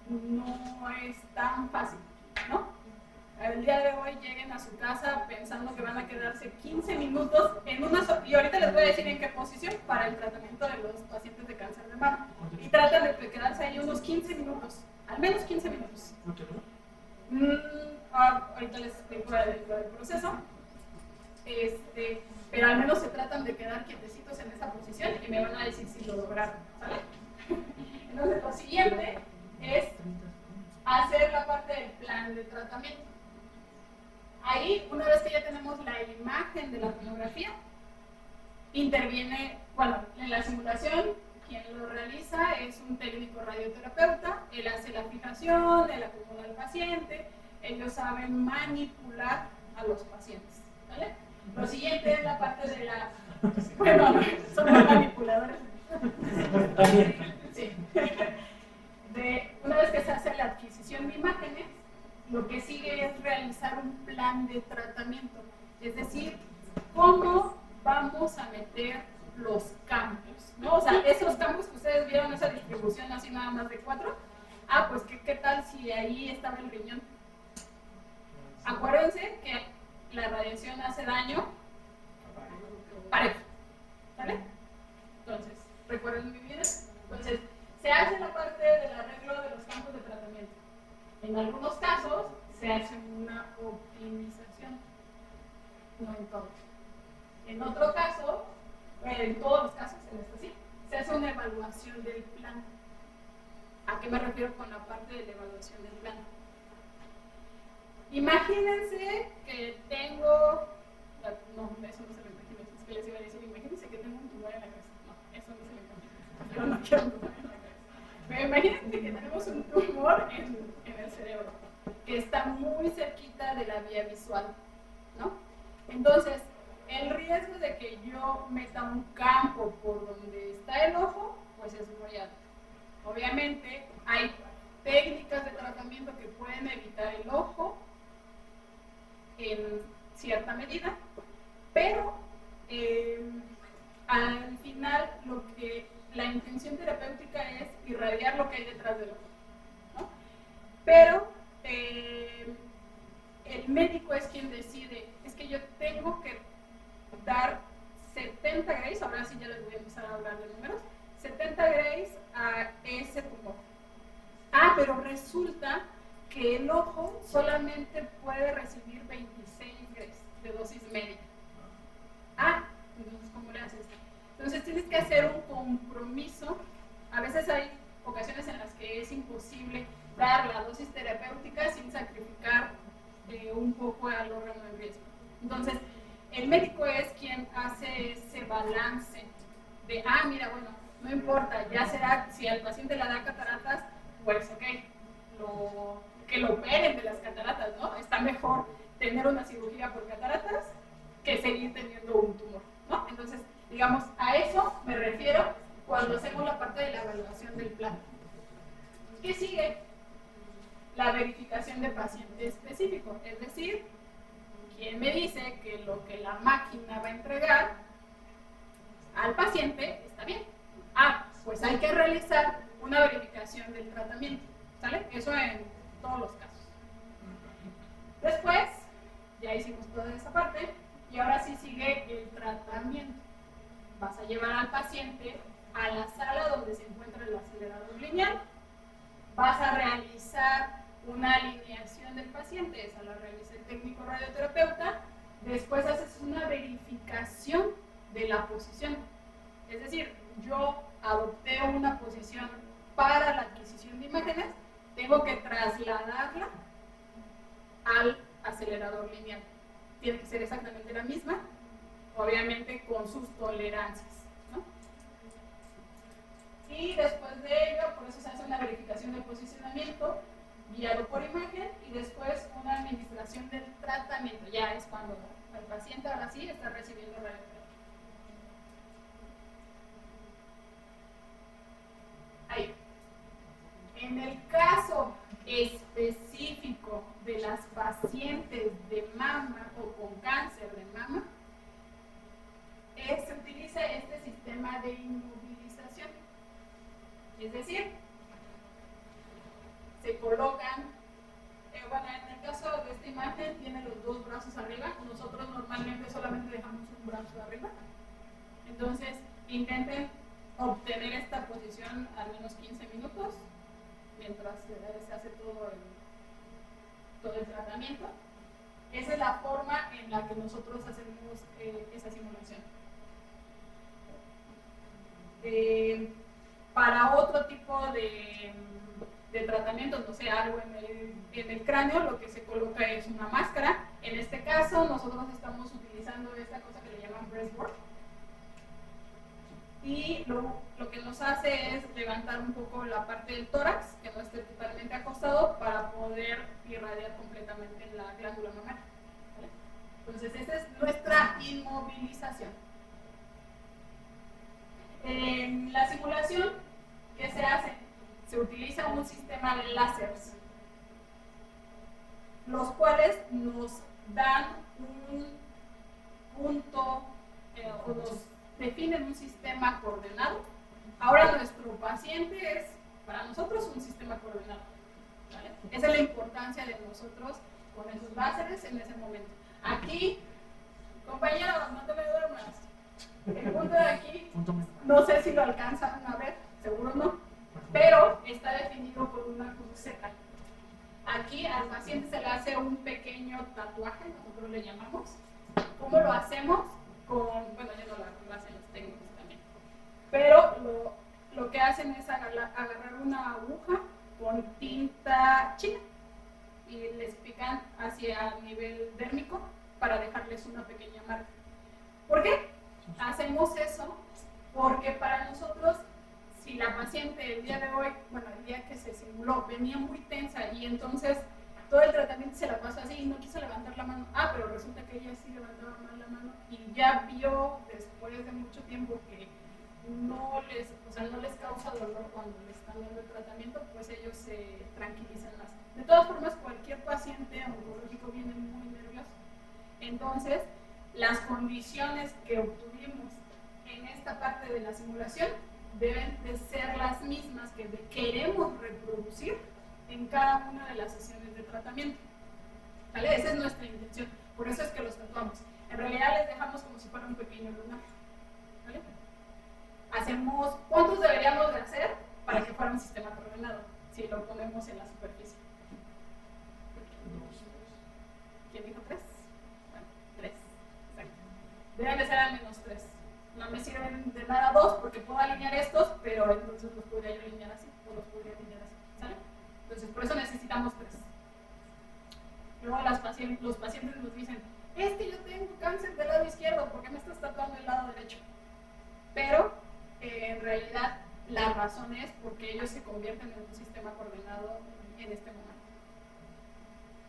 no es tan fácil, ¿no? El día de hoy lleguen a su casa pensando que van a quedarse 15 minutos en una y ahorita les voy a decir en qué posición para el tratamiento de los pacientes de cáncer de mama. Y tratan de quedarse ahí unos 15 minutos, al menos 15 minutos. Ahorita les explico el proceso. Pero al menos se tratan de quedar quietecitos en esa posición y me van a decir si lo lograron, ¿vale? Entonces, lo siguiente es hacer la parte del plan de tratamiento. Ahí, una vez que ya tenemos la imagen de la tomografía, interviene, bueno, en la simulación, quien lo realiza es un técnico radioterapeuta, él hace la fijación, él acomoda al paciente, ellos saben manipular a los pacientes. ¿vale? Lo siguiente es la parte de la... Bueno, somos manipuladores. Sí. Una vez que se hace la adquisición de imágenes, lo que sigue es realizar un plan de tratamiento. Es decir, cómo vamos a meter los campos, ¿no? O sea, esos campos que ustedes vieron, esa distribución así nada más de 4, pues ¿qué tal si ahí estaba el riñón? Acuérdense que la radiación hace daño parejo, ¿vale? Entonces, ¿recuerden muy bien? Entonces, se hace la parte del arreglo de los campos de tratamiento. En algunos casos, se hace una optimización, no en todos. En otro caso, en todos los casos, en este sí, se hace una evaluación del plan. ¿A qué me refiero con la parte de la evaluación del plan? Imagínense que tengo... No, eso no se lo imagino, es que les iba a decir, imagínense que tengo un tumor en la cabeza. No, eso no se lo imagino. Yo no quiero un tumor en la cabeza. Pero imagínense que tenemos un tumor en el cerebro, que está muy cerquita de la vía visual, ¿no? Entonces, el riesgo de que yo meta un campo por donde está el ojo, pues es muy alto. Obviamente, hay técnicas de tratamiento que pueden evitar el ojo en cierta medida, pero al final la intención terapéutica es irradiar lo que hay detrás del ojo, ¿no? Pero el médico es quien decide, es que yo tengo que dar 70 grays, ahora sí ya les voy a empezar a hablar de números, 70 grays a ese tumor. Pero resulta que el ojo solamente puede recibir 26 grays de dosis media. Entonces, ¿cómo le haces? Entonces tienes que hacer un compromiso. A veces hay ocasiones en las que es imposible dar la dosis terapéutica sin sacrificar un poco al órgano en riesgo. Entonces, el médico es quien hace ese balance de, mira, bueno, no importa, ya será, si al paciente le da cataratas, pues ok, que lo operen de las cataratas, ¿no? Está mejor tener una cirugía por cataratas que seguir teniendo un tumor, ¿no? Entonces, digamos, a eso me refiero cuando hacemos la parte de la evaluación del plan. ¿Qué sigue? La verificación de paciente específico, es decir, ¿quién me dice que lo que la máquina va a entregar al paciente está bien? Pues hay que realizar una verificación del tratamiento, ¿sale? Eso en todos los casos. Después, ya hicimos toda esa parte, y ahora sí sigue el tratamiento. Vas a llevar al paciente a la sala donde se encuentra el acelerador lineal, vas a realizar una alineación del paciente, esa la realiza el técnico radioterapeuta, después haces una verificación de la posición, es decir, yo adopté una posición para la adquisición de imágenes, tengo que trasladarla al acelerador lineal. Tiene que ser exactamente la misma, obviamente con sus tolerancias, ¿no? Y después de ello, por eso se hace una verificación del posicionamiento guiado por imagen y después una administración del tratamiento. Ya es cuando el paciente ahora sí está recibiendo radioterapia. Ahí. En el caso específico de las pacientes de mama o con cáncer de mama, se utiliza este sistema de inmovilización. Es decir, se colocan, bueno, en el caso de esta imagen tiene los dos brazos arriba, nosotros normalmente solamente dejamos un brazo arriba, entonces intenten obtener esta posición al menos 15 minutos mientras se hace todo el tratamiento. Esa es la forma en la que nosotros hacemos esa simulación. Para otro tipo de tratamiento, no sé, algo en el cráneo, lo que se coloca es una máscara. En este caso, nosotros estamos utilizando esta cosa que le llaman breastwork. Y lo que nos hace es levantar un poco la parte del tórax, que no esté totalmente acostado, para poder irradiar completamente la glándula mamaria. ¿Vale? Entonces, esa es nuestra inmovilización. En la simulación, ¿qué se hace? Se utiliza un sistema de láseres, los cuales nos dan un punto o nos definen un sistema coordenado. Ahora nuestro paciente es para nosotros un sistema coordenado, ¿vale? Esa es la importancia de nosotros con esos láseres en ese momento. Aquí, compañero, no te me duermas. El punto de aquí, no sé si lo alcanzan a ver, seguro no, pero está definido con una cruceta. Aquí al paciente se le hace un pequeño tatuaje, nosotros le llamamos. ¿Cómo lo hacemos? Bueno, ya no lo hacen los técnicos también, pero lo que hacen es agarrar una aguja con tinta china y les pican hacia nivel dérmico para dejarles una pequeña marca. ¿Por qué? Hacemos eso porque para nosotros, si la paciente el día de hoy, bueno, el día que se simuló, venía muy tensa y entonces todo el tratamiento se la pasó así y no quiso levantar la mano, pero resulta que ella sí levantaba mal la mano y ya vio después de mucho tiempo que no les causa dolor cuando le están dando el tratamiento, pues ellos se tranquilizan más. De todas formas, cualquier paciente oncológico viene muy nervioso. Entonces, las condiciones que obtuvimos en esta parte de la simulación deben de ser las mismas que queremos reproducir en cada una de las sesiones de tratamiento. ¿Vale? Esa es nuestra intención. Por eso es que los tatuamos. En realidad les dejamos como si fuera un pequeño lunar. ¿Vale? Hacemos, ¿cuántos deberíamos de hacer para que fuera un sistema coordenado? Si lo ponemos en la superficie. ¿Quién dijo 3? Bueno, 3. Exacto. Deben de ser al menos 3. No me sirven de nada 2 porque puedo alinear estos, pero entonces los podría yo alinear así o los podría alinear así. ¿Sale? Entonces, por eso necesitamos 3. Luego los pacientes nos dicen, es que yo tengo cáncer del lado izquierdo, ¿por qué me estás tatuando el lado derecho? Pero en realidad la razón es porque ellos se convierten en un sistema coordenado en este momento.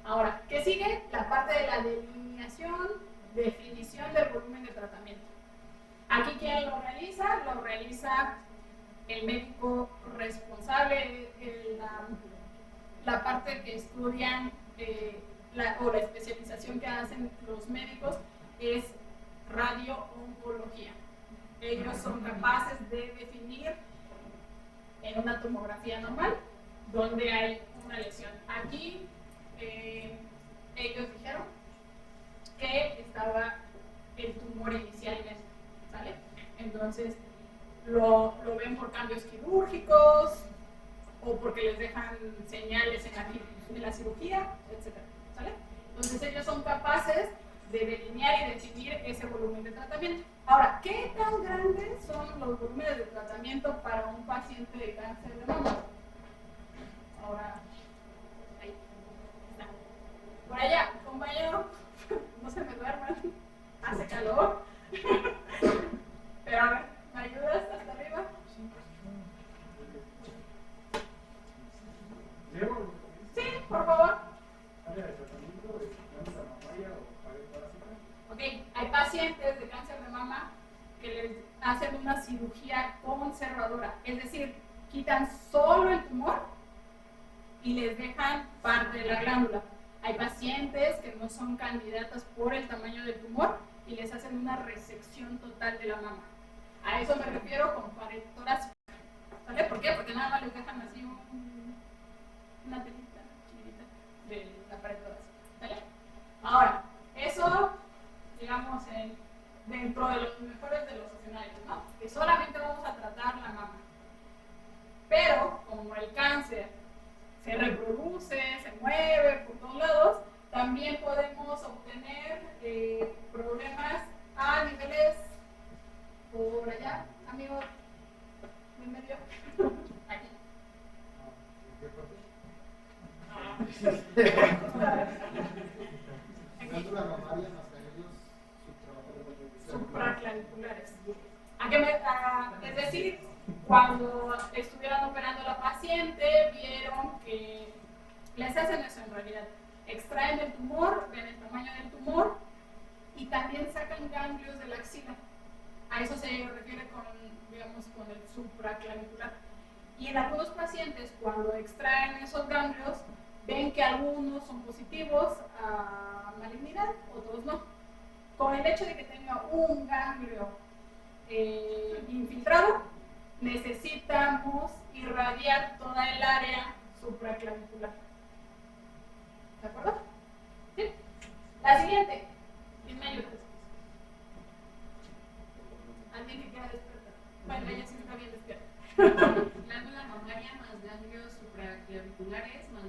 Ahora, ¿qué sigue? La parte de la delineación, definición del volumen de tratamiento. Aquí, ¿quién lo realiza? Lo realiza el médico responsable, la parte que estudian o la especialización que hacen los médicos es radio-oncología. Ellos son capaces de definir en una tomografía normal donde hay una lesión. Aquí ellos dijeron que estaba el tumor inicialmente, ¿sale? Entonces lo ven por cambios quirúrgicos o porque les dejan señales en la cirugía, etc. ¿Sale? Entonces ellos son capaces de delinear y definir ese volumen de tratamiento. Ahora, ¿qué tan grandes son los volúmenes de tratamiento para un paciente de cáncer de mama? Ahora, ahí está. Por allá, compañero, no se me duerman, hace calor. Pero a ver, ¿me ayudas hasta arriba? Sí, por favor. Ok, hay pacientes de cáncer de mama que les hacen una cirugía conservadora, es decir, quitan solo el tumor y les dejan parte de la glándula. Hay pacientes que no son candidatas por el tamaño del tumor y les hacen una resección total de la mama. A eso me refiero con pared torácica. ¿Vale? ¿Por qué? Porque nada más les dejan así una telita chiquita de la pared torácica. ¿Vale? Ahora, eso, digamos, dentro de los mejores de los escenarios, ¿no? Que solamente vamos a tratar la mama. Pero, como el cáncer se reproduce, se mueve por todos lados, también podemos obtener problemas a niveles por allá, amigo, en medio, aquí. Supraclaviculares. Es decir, cuando estuvieron operando a la paciente, vieron que les hacen eso en realidad. Extraen el tumor, ven el tamaño del tumor y también sacan ganglios de la axila. A eso se refiere con, digamos, con el supraclavicular. Y en algunos pacientes, cuando extraen esos ganglios, ven que algunos son positivos a malignidad, otros no. Con el hecho de que tenga un ganglio infiltrado, necesitamos irradiar toda el área supraclavicular. ¿De acuerdo? ¿Sí? La siguiente. ¿Quién me ayuda? Alguien que quiera despertar. Bueno, ella sí está bien despierta. Glándula mamaria más ganglios supraclaviculares más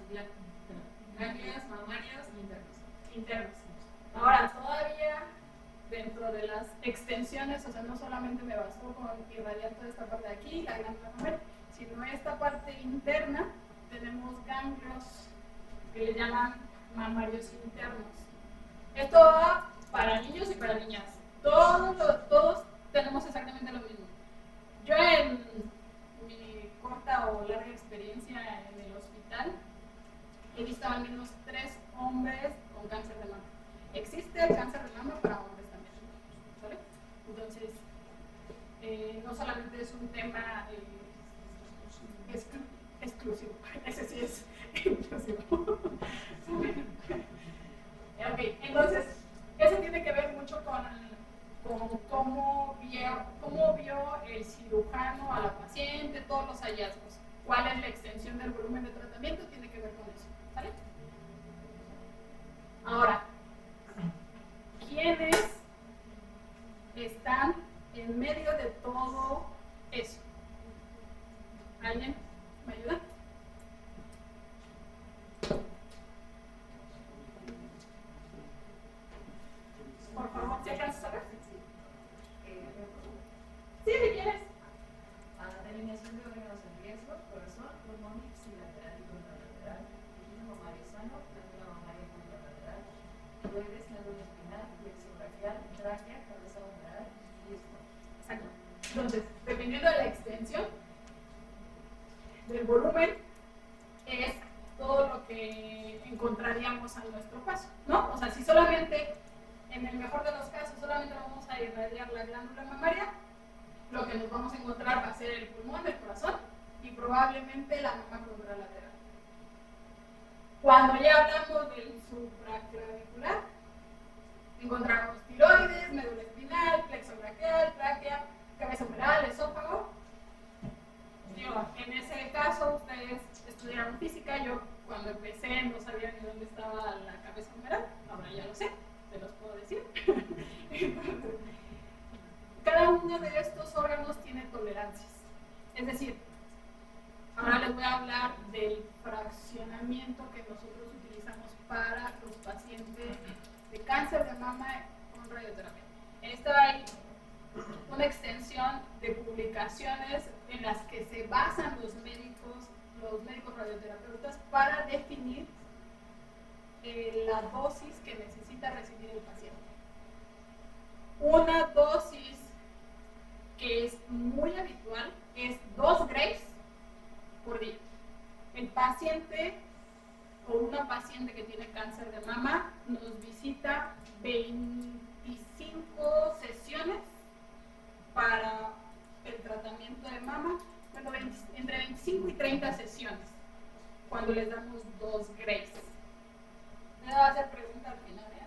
ganglios mamarios internos. Internos. Ahora, todavía dentro de las extensiones, o sea, no solamente me bastó con irradiar toda esta parte de aquí, la glándula mamaria, sino esta parte interna, tenemos ganglios que le llaman mamarios internos. Esto va para niños y para niñas. Todos tenemos exactamente lo mismo. Yo en mi corta o larga experiencia en el hospital he visto al menos 3 hombres con cáncer de mama. Existe el cáncer de mama para hombres también, ¿vale? Entonces, no solamente es un tema exclusivo, ese sí es inclusivo. Ok, entonces, eso tiene que ver mucho con cómo vio el cirujano a la paciente, todos los hallazgos. ¿Cuál es la extensión del volumen de tratamiento? Tiene que ver con eso, ¿vale? Ahora, ¿quiénes están en medio de todo eso? ¿Alguien me ayuda? Por favor, si alcanzas a ver. Sí, si quieres. Delineación de órganos en riesgo, corazón, pulmón ipsilateral y contralateral, tejido mamario sano, glándula mamaria contralateral, tiroides, glándula espinal, plexo braquial, tráquea, cabeza humeral y estómago. Exacto. Entonces, dependiendo de la extensión del volumen, es todo lo que encontraríamos a nuestro paso, ¿no? O sea, si solamente, en el mejor de los casos, solamente vamos a irradiar la glándula mamaria, lo que nos vamos a encontrar va a ser el pulmón, el corazón y probablemente la mama contralateral. Cuando ya hablamos del supraclavicular, encontramos tiroides, médula espinal, plexo braquial, tráquea, cabeza humeral, esófago. En ese caso, ustedes estudiaron física. Yo cuando empecé no sabía ni dónde estaba la cabeza humeral. Ahora ya lo sé, te los puedo decir. Entonces, cada uno de estos órganos tiene tolerancias. Es decir, ahora les voy a hablar del fraccionamiento que nosotros utilizamos para los pacientes de cáncer de mama con radioterapia. Esta hay una extensión de publicaciones en las que se basan los médicos radioterapeutas para definir la dosis que necesita recibir el paciente. Una dosis que es muy habitual es 2 grays por día. El paciente o una paciente que tiene cáncer de mama nos visita 25 sesiones para el tratamiento de mama, bueno, entre 25 y 30 sesiones, cuando les damos 2 grays. Me va a hacer pregunta al final, ¿eh?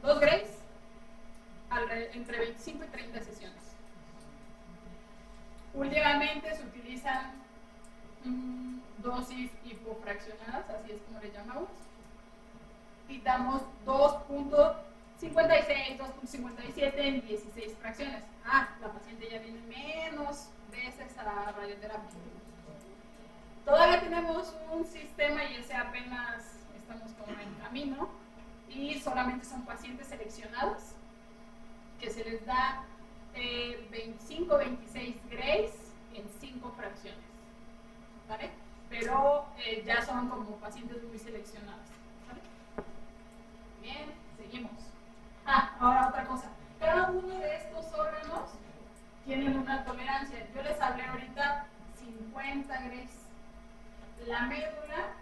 2 grays entre 25 y 30 sesiones. Últimamente se utilizan dosis hipofraccionadas, así es como le llamamos, y damos 2.56, 2.57 en 16 fracciones. La paciente ya viene menos veces a radioterapia. Todavía tenemos un sistema y ese apenas estamos como en camino, y solamente son pacientes seleccionados que se les da 25, 26 grays en 5 fracciones, ¿vale? Pero ya son como pacientes muy seleccionados, ¿vale? Bien, seguimos. Ahora otra cosa. Cada uno de estos órganos tienen una tolerancia. Yo les hablé ahorita 50 grays. La médula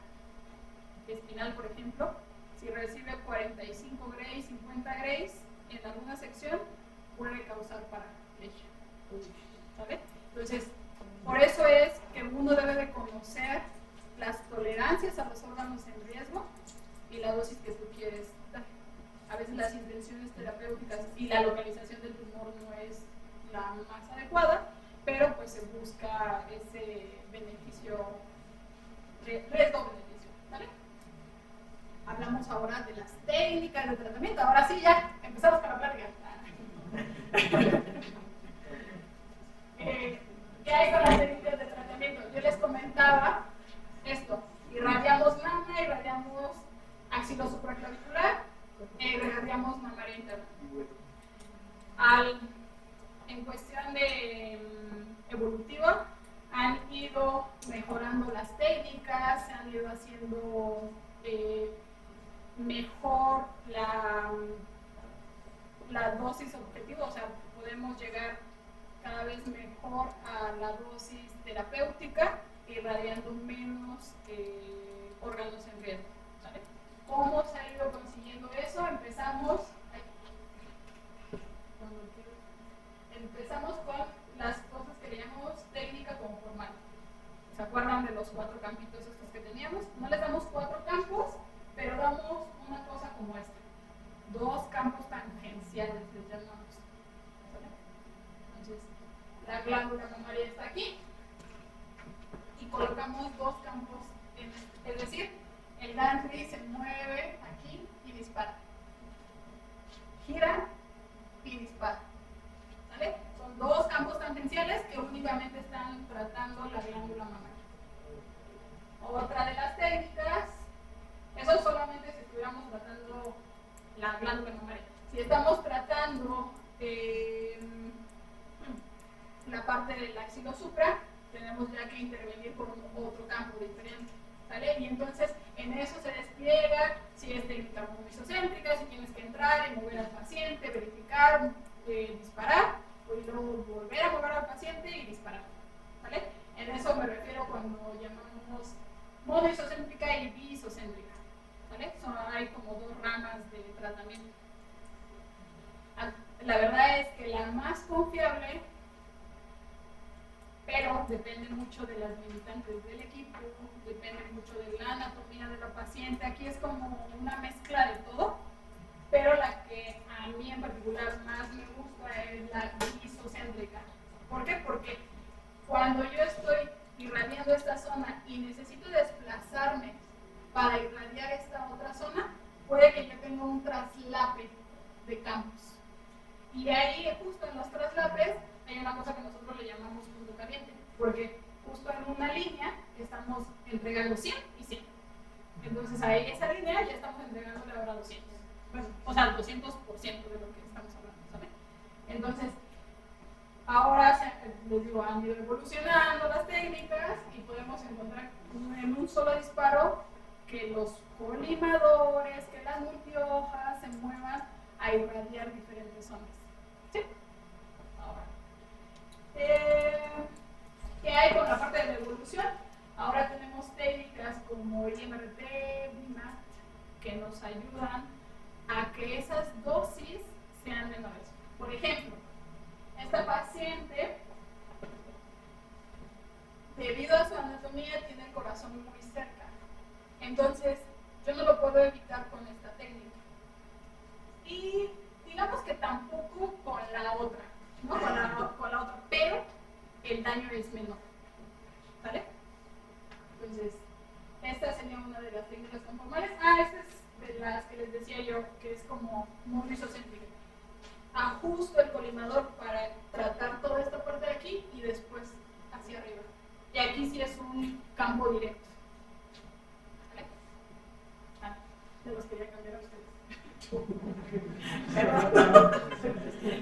espinal, por ejemplo, Si recibe 45 grays, 50 grays en alguna sección, puede causar paraplegia. ¿Sale? Entonces, por eso es que uno debe de conocer las tolerancias a los órganos en riesgo y la dosis que tú quieres dar. A veces las intenciones terapéuticas y la localización del tumor no es la más adecuada, pero pues se busca ese beneficio, riesgo-beneficio, ¿vale? Hablamos ahora de las técnicas de tratamiento. Ahora sí, ya empezamos con la plática. ¿Qué hay con las técnicas de tratamiento? Yo les comentaba esto: irradiamos mama, irradiamos axilo supraclavicular e irradiamos mamaria interna. En cuestión de evolutiva, han ido mejorando las técnicas, se han ido haciendo mejor la dosis objetivo, o sea, podemos llegar cada vez mejor a la dosis terapéutica, irradiando menos órganos en riesgo. ¿Vale? ¿Cómo se ha ido consiguiendo eso? Empezamos con las cosas que le llamamos técnica conformal. ¿Se acuerdan de los 4 campitos estos que teníamos? No les damos 4 campos, pero damos una cosa como esta: 2 campos tangenciales, les llamamos. Entonces, la glándula mamaria está aquí y colocamos 2 campos es decir, el gantry se mueve aquí y dispara, gira y dispara. ¿Vale? Son 2 campos tangenciales que únicamente están tratando la glándula mamaria. Otra de las técnicas, eso solamente si estuviéramos tratando la glándula mamaria. Si estamos tratando la parte del axilo supra, tenemos ya que intervenir por otro campo diferente. ¿Sale? Y entonces en eso se despliega si es técnica isocéntrica, si tienes que entrar y mover al paciente, verificar, disparar, y luego volver a mover al paciente y disparar. ¿Vale? En eso me refiero cuando llamamos monoisocéntrica y bisocéntrica. ¿Vale? Hay como 2 ramas de tratamiento. La verdad es que la más confiable, pero depende mucho de las limitantes del equipo, depende mucho de la anatomía de la paciente. Aquí es como una mezcla de todo, pero la que a mí en particular más me gusta es la bisocéntrica. ¿Por qué? Porque cuando yo estoy irradiando esta zona y necesito desplazarme para irradiar esta otra zona, puede que yo tenga un traslape de campos. Y ahí, justo en los traslapes, hay una cosa que nosotros le llamamos punto caliente, porque justo en una línea estamos entregando 100 y 100. Entonces a esa línea ya estamos entregándole ahora 200. Bueno, o sea, 200% de lo que estamos hablando, ¿saben? Entonces, ahora les digo, han ido evolucionando las técnicas y podemos encontrar en un solo disparo que los colimadores, que las multihojas se muevan a irradiar diferentes zonas. ¿Sí? Ahora, ¿qué hay con la parte de la evolución? Ahora tenemos técnicas como el IMRT, BIMAT, que nos ayudan a que esas dosis sean menores. Por ejemplo, esta paciente, debido a su anatomía, tiene el corazón muy cerca. Entonces, yo no lo puedo evitar con esta técnica. Y digamos que tampoco con la otra, ¿no? Con la otra, pero el daño es menor. ¿Vale? Entonces, esta sería una de las técnicas conformales. Esta es de las que les decía yo, que es como muy isocéntrica. Ajusto el colimador para tratar toda esta parte de aquí y después hacia arriba. Y aquí sí es un campo directo. ¿Vale? Ya los quería cambiar a ustedes.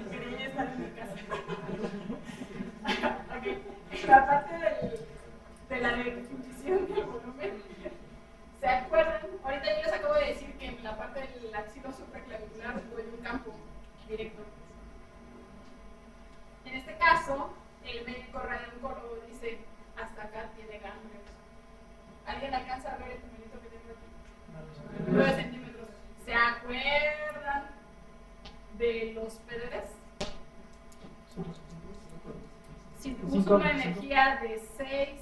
Quería estar en mi casa. Okay. La parte de la definición del volumen, ¿se acuerdan? Ahorita yo les acabo de decir que en la parte del axilo supraclavicular doy un campo directo. En este caso, el médico radiólogo dice: hasta acá tiene ganglios. ¿Alguien alcanza a ver el numerito que tengo aquí? 9 centímetros. acuerdan de los PDDs? Si uso una energía de 6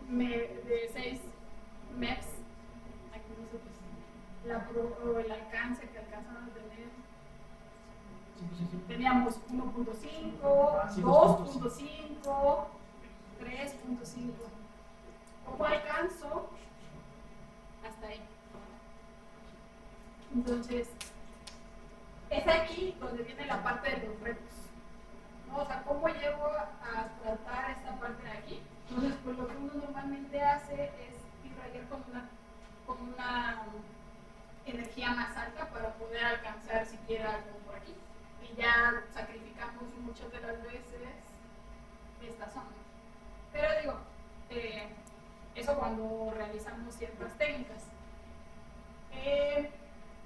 MEPS, aquí nosotros, el alcance que alcanzamos a tener, teníamos 1.5, 2.5, 3.5. ¿Cómo alcanzo? Hasta ahí. Entonces, es aquí donde viene la parte de los retos, ¿no? O sea, ¿cómo llego a tratar esta parte de aquí? Entonces, pues lo que uno normalmente hace es irradiar con una energía más alta para poder alcanzar siquiera algo por aquí. Y ya sacrificamos muchas de las veces esta zona. Pero digo, eso cuando realizamos ciertas técnicas.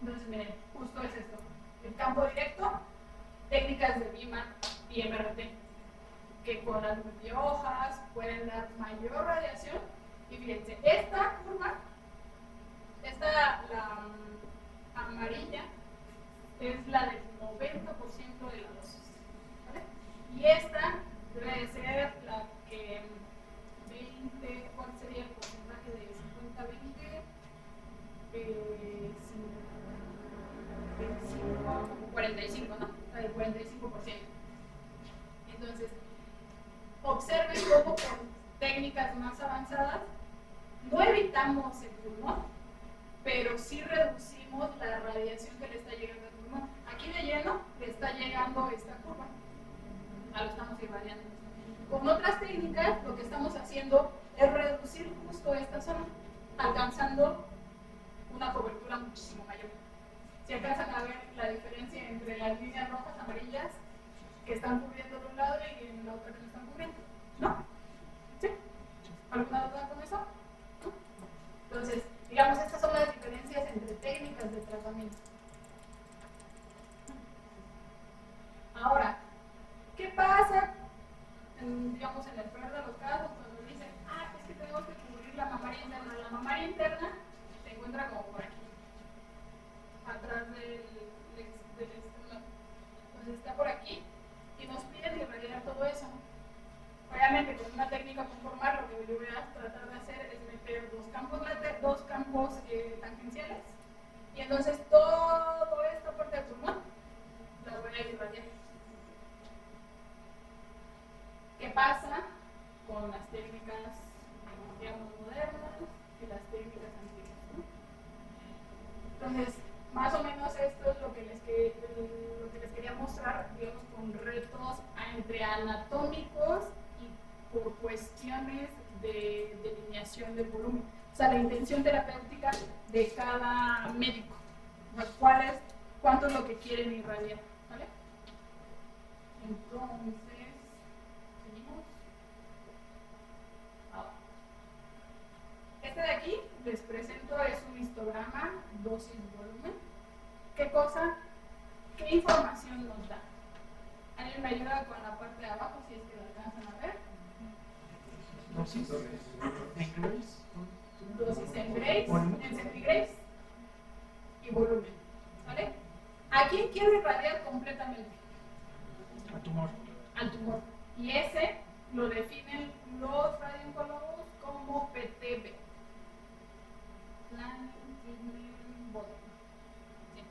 Entonces, miren, justo es esto. El campo directo, técnicas de BIMA y MRT, que con las multihojas pueden dar mayor radiación. Y fíjense, esta curva, la amarilla, es la del 90% de la dosis, ¿vale? Y esta debe de ser la que 20, ¿cuál sería el porcentaje de 50-20? 25, como 45, ¿no? O sea, el 45%. Entonces, observen cómo con técnicas más avanzadas no evitamos el pulmón, pero sí reducimos la radiación que le está llegando al pulmón. Aquí de lleno le está llegando esta curva, lo estamos irradiando. Con otras técnicas lo que estamos haciendo es reducir justo esta zona, alcanzando una cobertura muchísimo mayor. Si alcanzan a ver la diferencia entre las líneas rojas, amarillas, que están cubriendo de un lado y en la otra que no están cubriendo, ¿no? ¿Sí? ¿Alguna duda con eso? ¿No? Entonces, digamos, estas son las diferencias entre técnicas de tratamiento. Ahora, ¿qué pasa, digamos, en el peor de los casos, cuando dicen, es que tenemos que cubrir la mamaria interna? La mamaria interna se encuentra como por aquí, atrás del esternón. Entonces está por aquí y nos piden irradiar todo eso. Obviamente con una técnica conformal lo que yo voy a tratar de hacer es meter dos campos tangenciales, y entonces toda esta parte del pulmón la voy a irradiar. ¿Qué pasa con las técnicas, digamos, modernas y las técnicas antiguas, ¿no? Entonces, más o menos esto es lo que les quería mostrar, digamos, con retos entre anatómicos y por cuestiones de delineación del volumen. O sea, la intención terapéutica de cada médico. ¿Cuánto es lo que quieren irradiar? ¿Vale? Entonces, seguimos. Ahora, este de aquí, les presento, es un histograma dosis-volumen. ¿Qué cosa? ¿Qué información nos da? ¿Alguien me ayuda con la parte de abajo si es que lo alcanzan a ver? Dosis en grays. Dosis en grays, en centigrays y volumen. ¿Vale? ¿A quién quiero irradiar completamente? Al tumor. Al tumor. Y ese lo definen los radiooncólogos como PTB. Plan Treatment Volume. ¿Sí?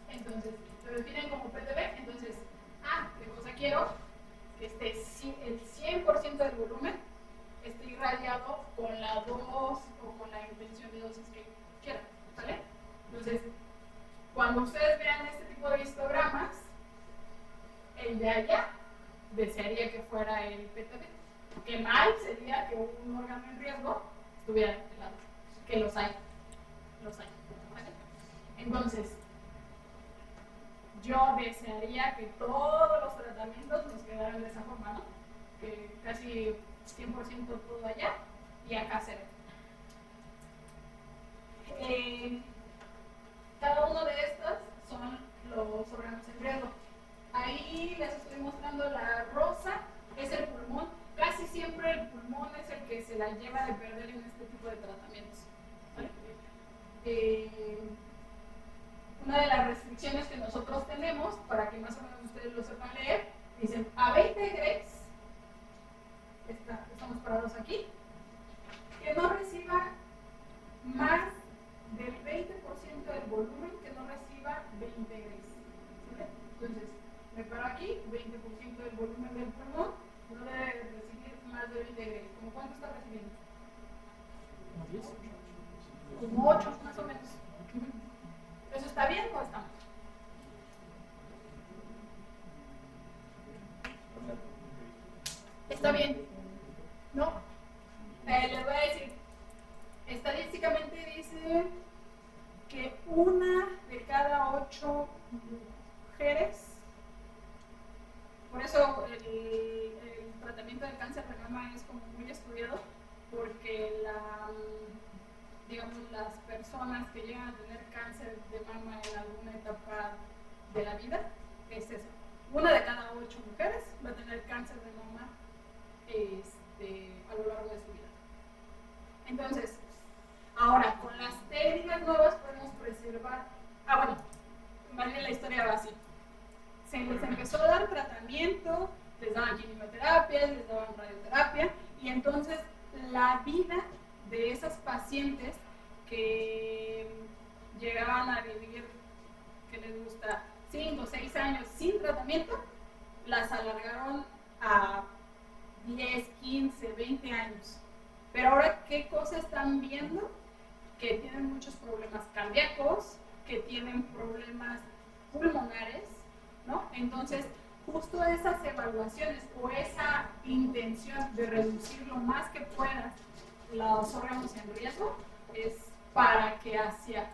Entonces, lo definen como PTB. Entonces, ¿qué cosa quiero? Que el 100% del volumen esté irradiado con la dosis o con la intención de dosis que quieran. ¿Vale? Entonces, cuando ustedes vean este tipo de histogramas, el de allá desearía que fuera el PTB. Que mal sería que un órgano en riesgo estuviera de este lado. Que los hay. ¿Vale? Entonces, yo desearía que todos los tratamientos nos quedaran de esa forma, ¿no? Que casi 100% todo allá y acá cero. Cada uno de estos son los órganos en riesgo. Ahí les estoy mostrando la rosa, es el pulmón. Casi siempre el pulmón es el que se la lleva de perder en este tipo de tratamientos. ¿Vale? una de las restricciones que nosotros tenemos, para que más o menos ustedes lo sepan leer, dicen a 20 Grays, estamos parados aquí, que no reciba más del 20% del volumen que no reciba 20 Grays. ¿Vale? Entonces, me paro aquí, 20% del volumen del pulmón, no debe recibir más de 20 Grays. ¿Cómo cuánto está recibiendo? Como 8 más o menos. ¿Eso está bien o está mal? Está bien. No. Les voy a decir, estadísticamente dice que 1 de cada 8 mujeres, por eso el tratamiento del cáncer de mama es como muy estudiado, porque digamos, las personas que llegan a tener cáncer de mama en alguna etapa de la vida, es eso. 1 de cada 8 mujeres va a tener cáncer de mama a lo largo de su vida. Entonces, ahora, con las técnicas nuevas podemos preservar. Bueno, más bien la historia va así. Se les empezó a dar tratamiento, les daban quimioterapias, les daban radioterapia, y entonces la vida de esas pacientes que llegaban a vivir, que les gusta, 5 o 6 años sin tratamiento, las alargaron a 10, 15, 20 años. Pero ahora, ¿qué cosa están viendo? Que tienen muchos problemas cardíacos, que tienen problemas pulmonares, ¿no? Entonces, justo esas evaluaciones o esa intención de reducir lo más que puedas los órganos en riesgo es para que hacia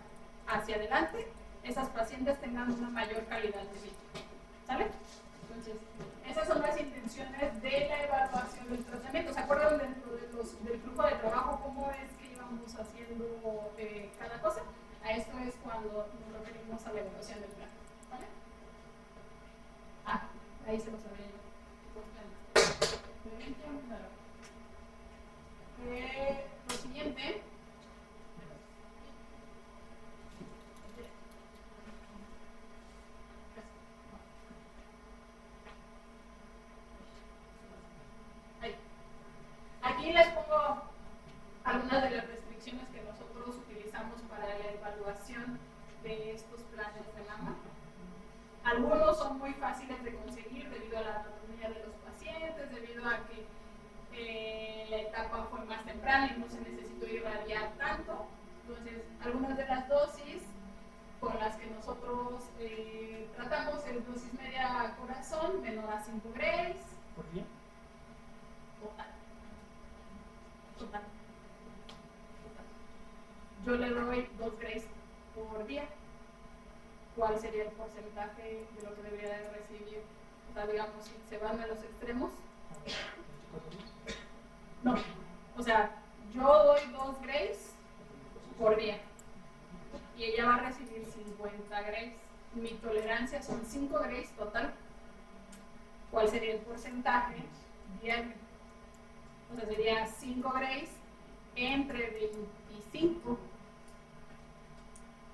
adelante esas pacientes tengan una mayor calidad de vida. ¿Sale? Entonces, esas son las intenciones de la evaluación del tratamiento. ¿Se acuerdan dentro del flujo de trabajo cómo es que íbamos haciendo cada cosa? A esto es cuando nos referimos a la evaluación del plan. ¿Vale? Ahí se los había yo. Lo siguiente. Aquí les pongo algunas de las restricciones que nosotros utilizamos para la evaluación de estos planes de mama. Algunos son muy fáciles de conseguir debido a la anatomía de los pacientes, debido a que la etapa fue más temprana y no se necesitó irradiar tanto. Entonces, algunas de las dosis con las que nosotros tratamos es dosis media corazón, menor a 5 Grays. ¿Por qué? Total. Yo le doy 2 Grays por día. ¿Cuál sería el porcentaje de lo que debería de recibir? O sea, digamos, si se van a los extremos. No, o sea, yo doy 2 Grays por día y ella va a recibir 50 Grays. Mi tolerancia son 5 Grays total. ¿Cuál sería el porcentaje diario? O sea, sería 5 Grays entre 25.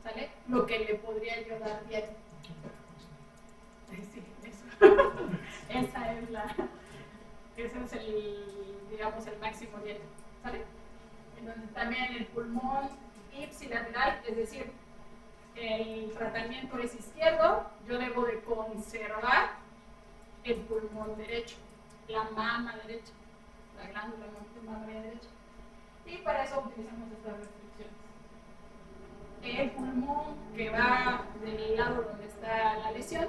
¿Sale? Lo que le podría yo dar diario. Sí, eso. Ese es digamos, el máximo diario. ¿Sale? Entonces también el pulmón ipsilateral, es decir, el tratamiento es izquierdo, yo debo de conservar el pulmón derecho, la mama derecha, la glándula mamaria derecha. Y para eso utilizamos estas restricciones. El pulmón que va del lado donde está la lesión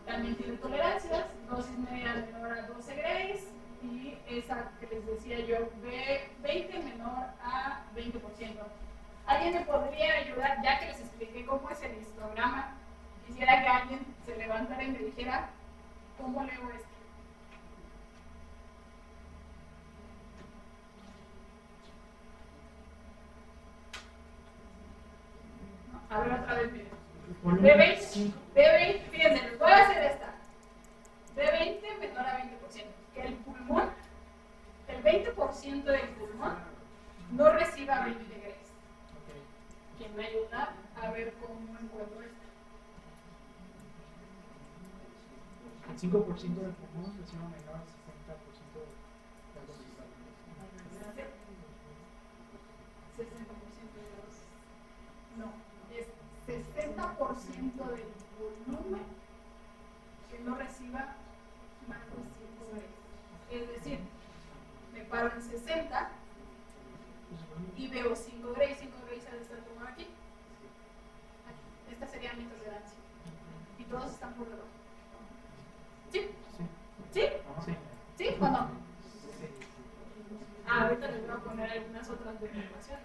también tiene tolerancias, dosis media menor a 12 Grays y esa que les decía yo, 20 menor a 20%. ¿Alguien me podría ayudar? Ya que les expliqué cómo es el histograma, quisiera que alguien se levantara y me dijera cómo leo esto. A ver otra vez, miren. De 20, fíjense, les voy a hacer esta. De 20 menor a 20%. Que el pulmón, el 20% del pulmón no reciba 20 Grays. ¿Quién me ayuda a ver cómo encuentro esto? el 5% del pulmón recibe menor al 60% de la dosis. 60% de la dosis. No, es 60% del volumen que no reciba más de 5 Gray. Es decir, me paro en 60 y veo 5 Gray. 5 Gray se ha de estar como aquí. Esta sería mi tolerancia. Y todos están por debajo. ¿Sí? ¿Sí? Sí. ¿Sí o no? Ahorita les voy a poner algunas otras demostraciones.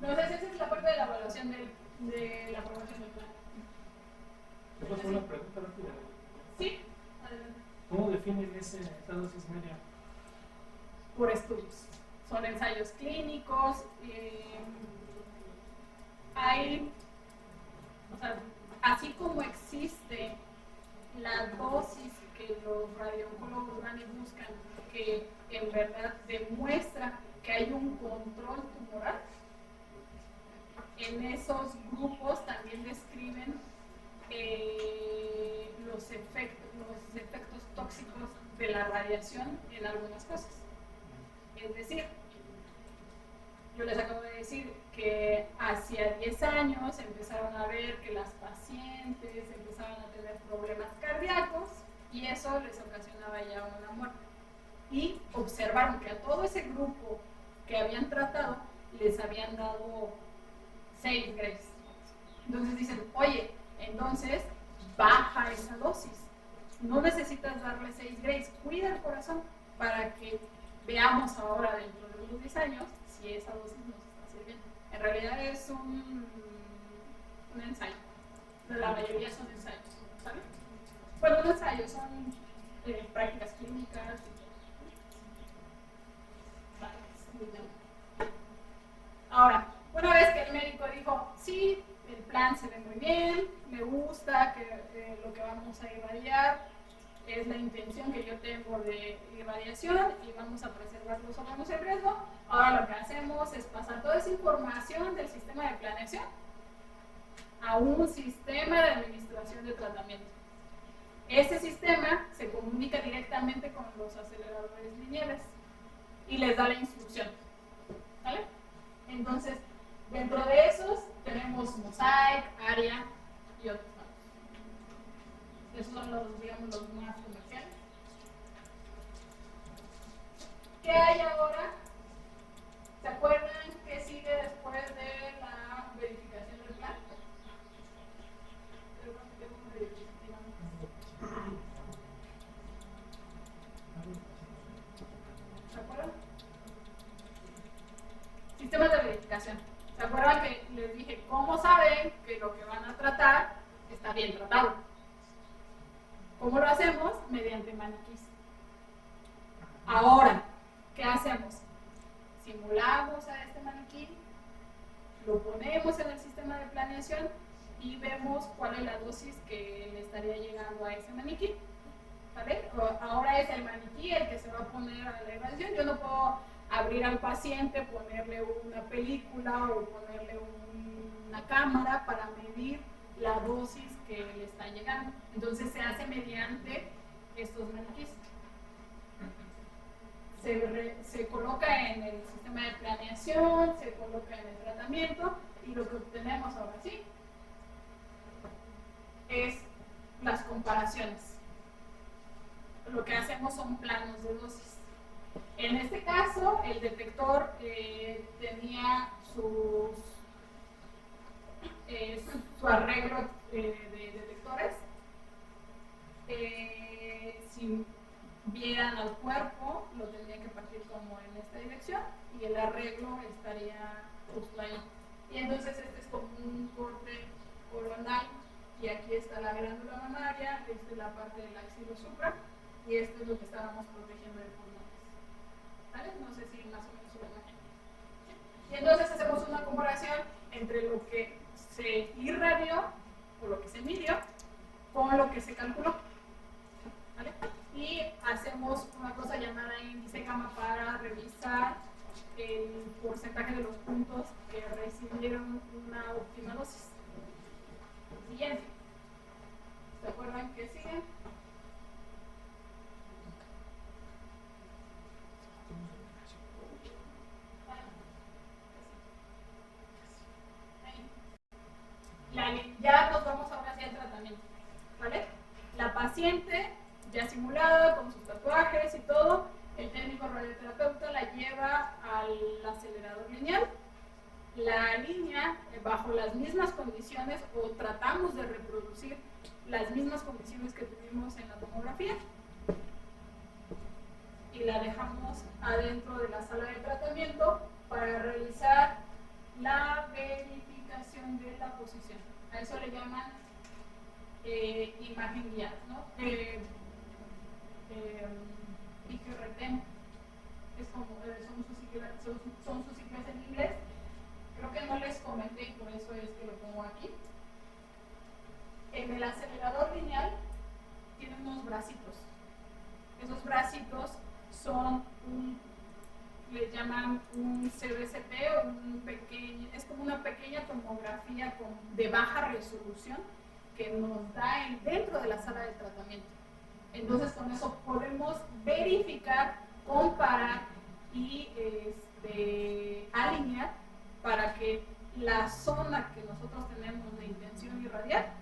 Entonces, esa es la parte de la evaluación de la aprobación del plan. ¿Te puedo hacer una pregunta rápida? Sí, adelante. ¿Cómo definen esa dosis media? Por estudios. Son ensayos clínicos. Hay, o sea, así como existe la dosis que los radiooncólogos van y buscan, que en verdad demuestra que hay un control tumoral, en esos grupos también describen los efectos tóxicos de la radiación en algunas cosas. Es decir, yo les acabo de decir que hacia 10 años empezaron a ver que las pacientes empezaban a tener problemas cardíacos y eso les ocasionaba ya una muerte. Y observaron que a todo ese grupo que habían tratado les habían dado 6 Grays. Entonces dicen, oye, entonces baja esa dosis. No necesitas darle 6 Grays, cuida el corazón para que veamos ahora dentro de unos 10 años si esa dosis nos está sirviendo. En realidad es un ensayo. La mayoría son ensayos, ¿sabes? Bueno, no ensayos, son prácticas clínicas. Ahora, una vez que el médico dijo, sí, el plan se ve muy bien, me gusta que lo que vamos a irradiar es la intención que yo tengo de irradiación y vamos a preservar los órganos en riesgo, ahora lo que hacemos es pasar toda esa información del sistema de planeación a un sistema de administración de tratamiento. Ese sistema se comunica directamente con los aceleradores lineales y les da la instrucción. ¿Vale? Entonces, dentro de esos tenemos Mosaic, ARIA y otros. Esos son los, digamos, los más comerciales. ¿Qué hay ahora? ¿Se acuerdan qué sigue después de la verificación del plan? ¿Se acuerdan? Sistemas de verificación. ¿Se acuerdan que les dije cómo saben que lo que van a tratar está bien tratado? ¿Cómo lo hacemos? Mediante maniquís. Ahora, ¿qué hacemos? Simulamos a este maniquí, lo ponemos en el sistema de planeación y vemos cuál es la dosis que le estaría llegando a ese maniquí. ¿Vale? Ahora es el maniquí el que se va a poner a la irradiación. Yo no puedo abrir al paciente, ponerle una película o ponerle una cámara para medir la dosis que le está llegando. Entonces se hace mediante estos maniquís. Se coloca en el sistema de planeación, se coloca en el tratamiento y lo que obtenemos ahora sí es las comparaciones. Lo que hacemos son planos de dosis. En este caso, el detector tenía su arreglo de detectores. Si vieran al cuerpo, lo tendrían que partir como en esta dirección y el arreglo estaría justo ahí. Y entonces este es como un corte coronal y aquí está la glándula mamaria, esta es la parte del axilo supra y esto es lo que estábamos protegiendo de pulmones. ¿Vale? No sé si más o menos lo imaginan. Y entonces hacemos una comparación entre lo que se irradió o lo que se midió con lo que se calculó. ¿Vale? Y hacemos una cosa llamada índice gamma para revisar el porcentaje de los puntos que recibieron una óptima dosis. Siguiente. ¿Se acuerdan que siguen? Ya nos vamos ahora hacia el tratamiento, ¿vale? La paciente ya simulada con sus tatuajes y todo, el técnico radioterapeuta la lleva al acelerador lineal. La línea bajo las mismas condiciones o tratamos de reproducir las mismas condiciones que tuvimos en la tomografía y la dejamos adentro de la sala de tratamiento para realizar la verificación de la posición. A eso le llaman imagen guiada, ¿no? IGRT, es como, son sus siglas en inglés. Creo que no les comenté y por eso es que lo pongo aquí. En el acelerador lineal tiene unos bracitos. Esos bracitos son le llaman un CBCT o es como una pequeña tomografía de baja resolución que nos da dentro de la sala de tratamiento. Entonces con eso podemos verificar, comparar y alinear para que la zona que nosotros tenemos de intención irradiar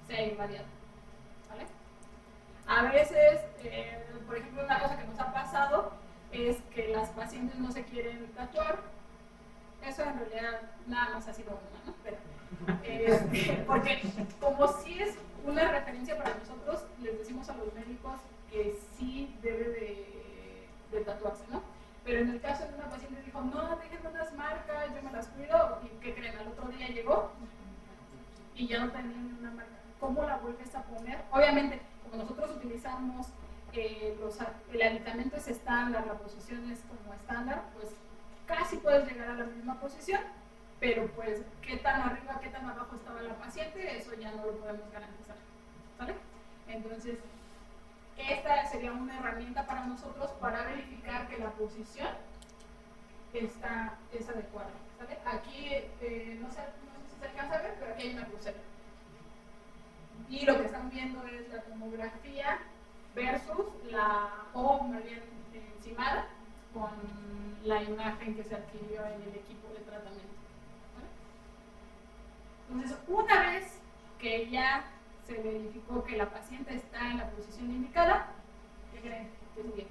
sea irradiada, ¿vale? A veces, por ejemplo, una cosa que nos ha pasado es que las pacientes no se quieren tatuar. Eso en realidad nada más ha sido una, ¿no? Pero, porque como sí es una referencia para nosotros, les decimos a los médicos que sí debe de tatuarse, ¿no? Pero en el caso de una paciente dijo, no, déjenme unas marcas, yo me las cuido, y ¿qué creen? Al otro día llegó y ya no tenía ni una marca. ¿Cómo la vuelves a poner? Obviamente, como nosotros utilizamos el aditamento es estándar, la posición es como estándar, pues casi puedes llegar a la misma posición, pero pues qué tan arriba, qué tan abajo estaba la paciente, eso ya no lo podemos garantizar, ¿vale? Entonces, esta sería una herramienta para nosotros para verificar que la posición es adecuada, ¿vale? Aquí, no sé si se alcanza a ver, pero aquí hay una cruceta. Y lo que están viendo es la tomografía versus o más bien encimada con la imagen que se adquirió en el equipo de tratamiento, ¿vale? Entonces, una vez que ya se verificó que la paciente está en la posición indicada, ¿qué creen? ¿Qué sigue?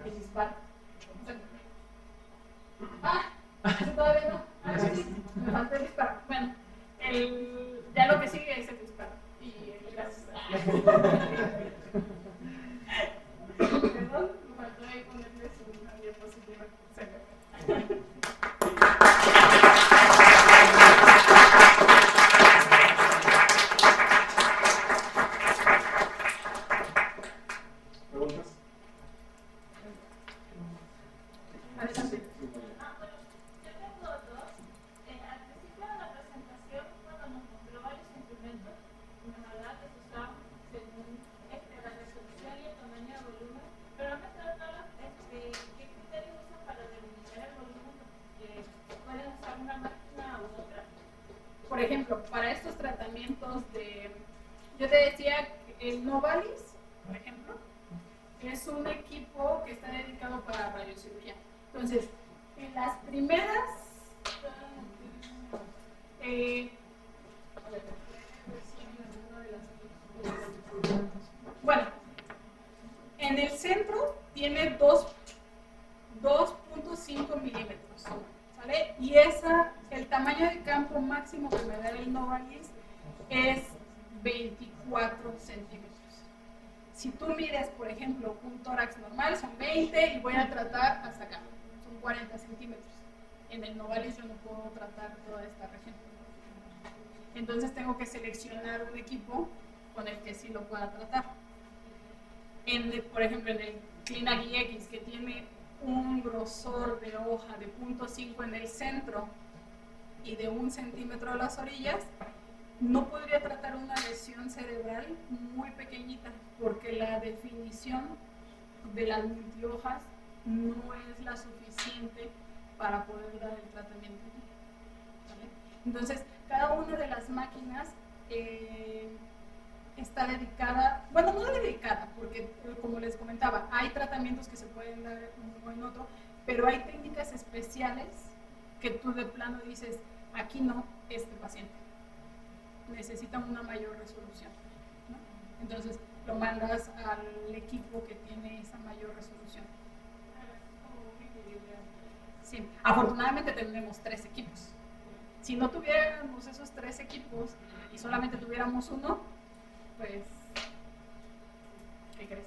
El disparo. Eso todavía no. Sí, me falta el disparo. Bueno, ya lo que sigue es el disparo. Y gracias. Perdón, me faltó ahí ponerles una diapositiva. ¿Preguntas? Adelante. Yo tengo dos. Al principio de la presentación, cuando nos mostró varios instrumentos, la verdad que se usaban según la resolución y el tamaño de volumen, pero me trataron qué criterio usan para delimitar el volumen, pueden usar una máquina u otra. Por ejemplo, para estos tratamientos yo te decía que el Novalis, por ejemplo, es un equipo que está dedicado para radiocirugía. Entonces, en las primeras, bueno, en el centro tiene 2.5 milímetros, ¿vale? Y el tamaño de campo máximo que me da el Novalis es 24 centímetros. Si tú mides, por ejemplo, un tórax normal, son 20 y voy a tratar hasta acá, son 40 centímetros. En el Novalis yo no puedo tratar toda esta región. Entonces tengo que seleccionar un equipo con el que sí lo pueda tratar. Por ejemplo, en el Clinac X, que tiene un grosor de hoja de 0.5 en el centro y de 1 centímetro a las orillas, no podría tratar una lesión cerebral muy pequeñita porque la definición de las multihojas no es la suficiente para poder dar el tratamiento, ¿vale? Entonces, cada una de las máquinas está dedicada, bueno, no dedicada, porque como les comentaba, hay tratamientos que se pueden dar en uno en otro, pero hay técnicas especiales que tú de plano dices, aquí no, este paciente necesita una mayor resolución, ¿no? Entonces lo mandas al equipo que tiene esa mayor resolución. Sí, afortunadamente tenemos 3 equipos. Si no tuviéramos esos 3 equipos y solamente tuviéramos uno, pues, ¿qué crees?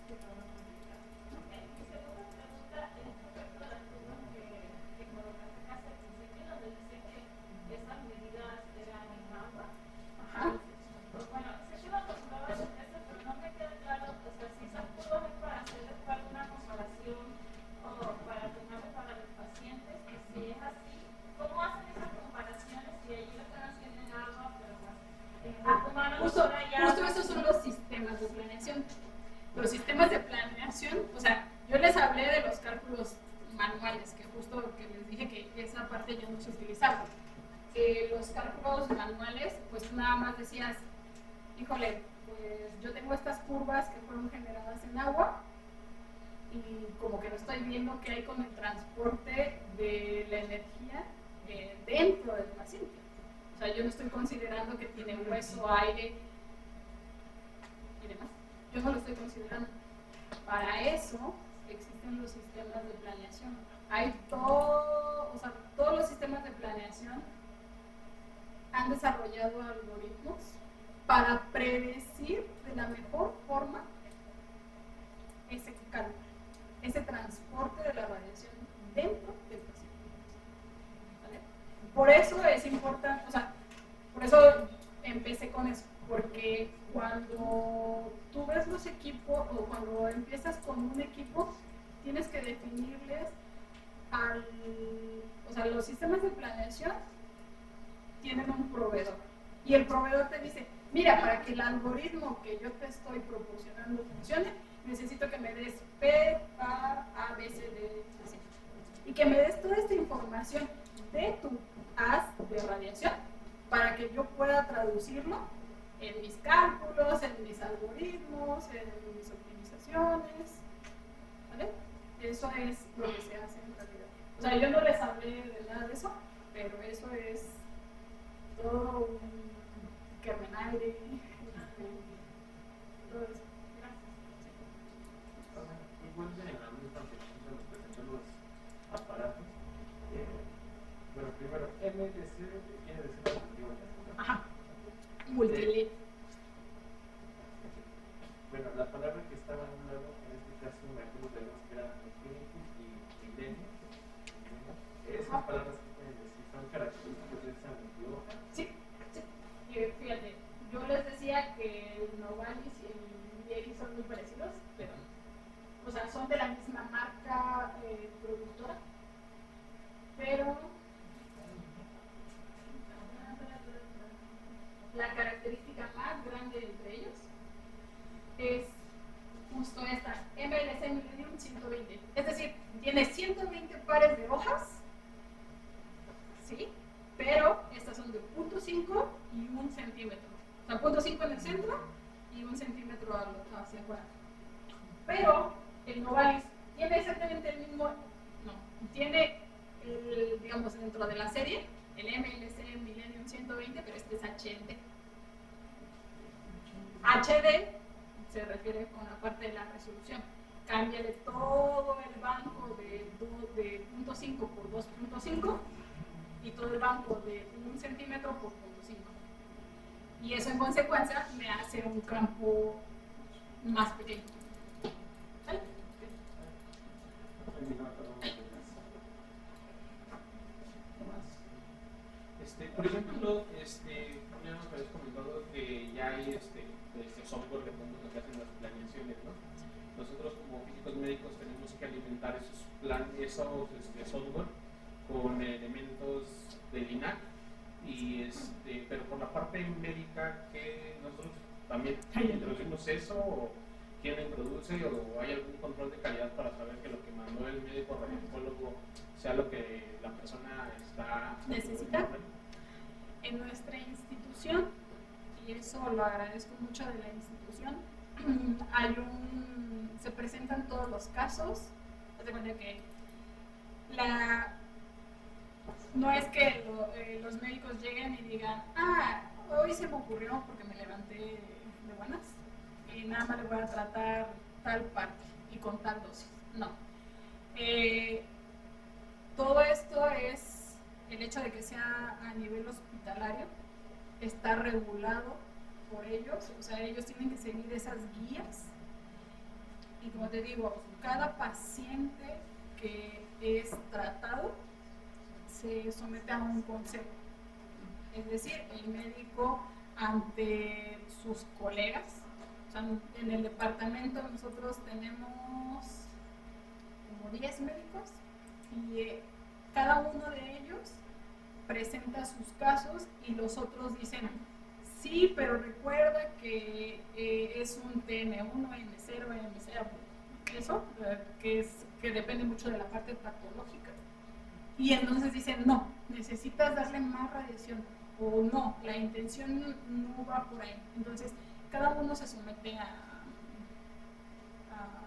Mi segunda pregunta es respecto a la pregunta que colocaste casi al principio, donde decía que esas medidas eran en agua. Ajá. Pues bueno, sé que lo acostumbraba a hacer eso, pero no me queda claro, o sea, si esas curvas es para hacer después alguna comparación o para tomarle para los pacientes, que si es así, ¿cómo hacen esas comparaciones si allí lo están haciendo en agua, pero más en el humano Justo ya esos son los sistemas de planeación. Los sistemas de planeación, o sea, yo les hablé de los cálculos manuales, que justo que les dije que esa parte ya no se utilizaba. Los cálculos manuales, pues tú nada más decías, híjole, pues yo tengo estas curvas que fueron generadas en agua y como que no estoy viendo qué hay con el transporte de la energía dentro del paciente. O sea, yo no estoy considerando que tiene hueso, aire y demás. Yo no lo estoy considerando. Para eso existen los sistemas de planeación. Hay todos los sistemas de planeación han desarrollado algoritmos para predecir de la mejor forma ese cálculo, ese transporte de la radiación dentro del paciente. ¿Vale? Por eso es importante, o sea, por eso empecé con eso, porque cuando tú ves los equipos o cuando empiezas con un equipo, tienes que definirles o sea, los sistemas de planeación tienen un proveedor y el proveedor te dice, mira, para que el algoritmo que yo te estoy proporcionando funcione, necesito que me des P, A, B, C, D, así. Y que me des toda esta información de tu haz de radiación para que yo pueda traducirlo en mis cálculos, en mis algoritmos, en mis optimizaciones, ¿vale? Eso es lo que se hace en realidad. O sea, yo no les hablé de nada de eso, pero eso es todo un Kermenaire, todo eso. Igual de la misma que nos presentó los aparatos. Bueno, primero, MDC quiere decir multivariable. Ajá. Multilid. Bueno, la palabra que estaba en un lado, en este caso me acuerdo de los que eran Infinity y Milenio. Esas palabras que pueden decir son características de esa multihoja. Sí, sí. Y fíjate, yo les decía que el Novalis y el Vieri son muy parecidos, pero, o sea, son de la misma marca productora, pero la característica más grande entre ellos es justo esta, MLC Millennium 120. Es decir, tiene 120 pares de hojas, ¿sí? Pero estas son de 0.5 y 1 centímetro. O sea, 0.5 en el centro y 1 centímetro hacia afuera. Pero el Novalis tiene exactamente el mismo, no, tiene, digamos, dentro de la serie, el MLC Millennium 120, pero este es HD. HD se refiere con la parte de la resolución. Cámbiale todo el banco de 0.5 por 2.5 y todo el banco de 1 centímetro por 0.5. Y eso en consecuencia me hace un campo más pequeño. ¿Vale? Por ejemplo, ya nos habéis comentado que ya hay software de pronto que hacen las planeaciones, ¿no? Nosotros como físicos médicos tenemos que alimentar esos software con elementos del INAC pero por la parte médica que nosotros también introducimos eso o quién lo introduce o hay algún control de calidad para saber que lo que mandó el médico radiólogo sea lo que la persona está necesita. En nuestra institución y eso lo agradezco mucho de la institución. Se presentan todos los casos. Haz de cuenta que no es que los médicos lleguen y digan, hoy se me ocurrió porque me levanté de buenas y nada más le voy a tratar tal parte y con tal dosis. No. Todo esto es el hecho de que sea a nivel hospitalario, está regulado por ellos, o sea, ellos tienen que seguir esas guías. Y como te digo, cada paciente que es tratado se somete a un consejo. Es decir, el médico ante sus colegas, o sea, en el departamento nosotros tenemos como 10 médicos y cada uno de ellos presenta sus casos y los otros dicen, sí, pero recuerda que es un TN1, M0, M0, eso, que depende mucho de la parte patológica. Y entonces dicen, no, necesitas darle más radiación, o no, la intención no va por ahí. Entonces, cada uno se somete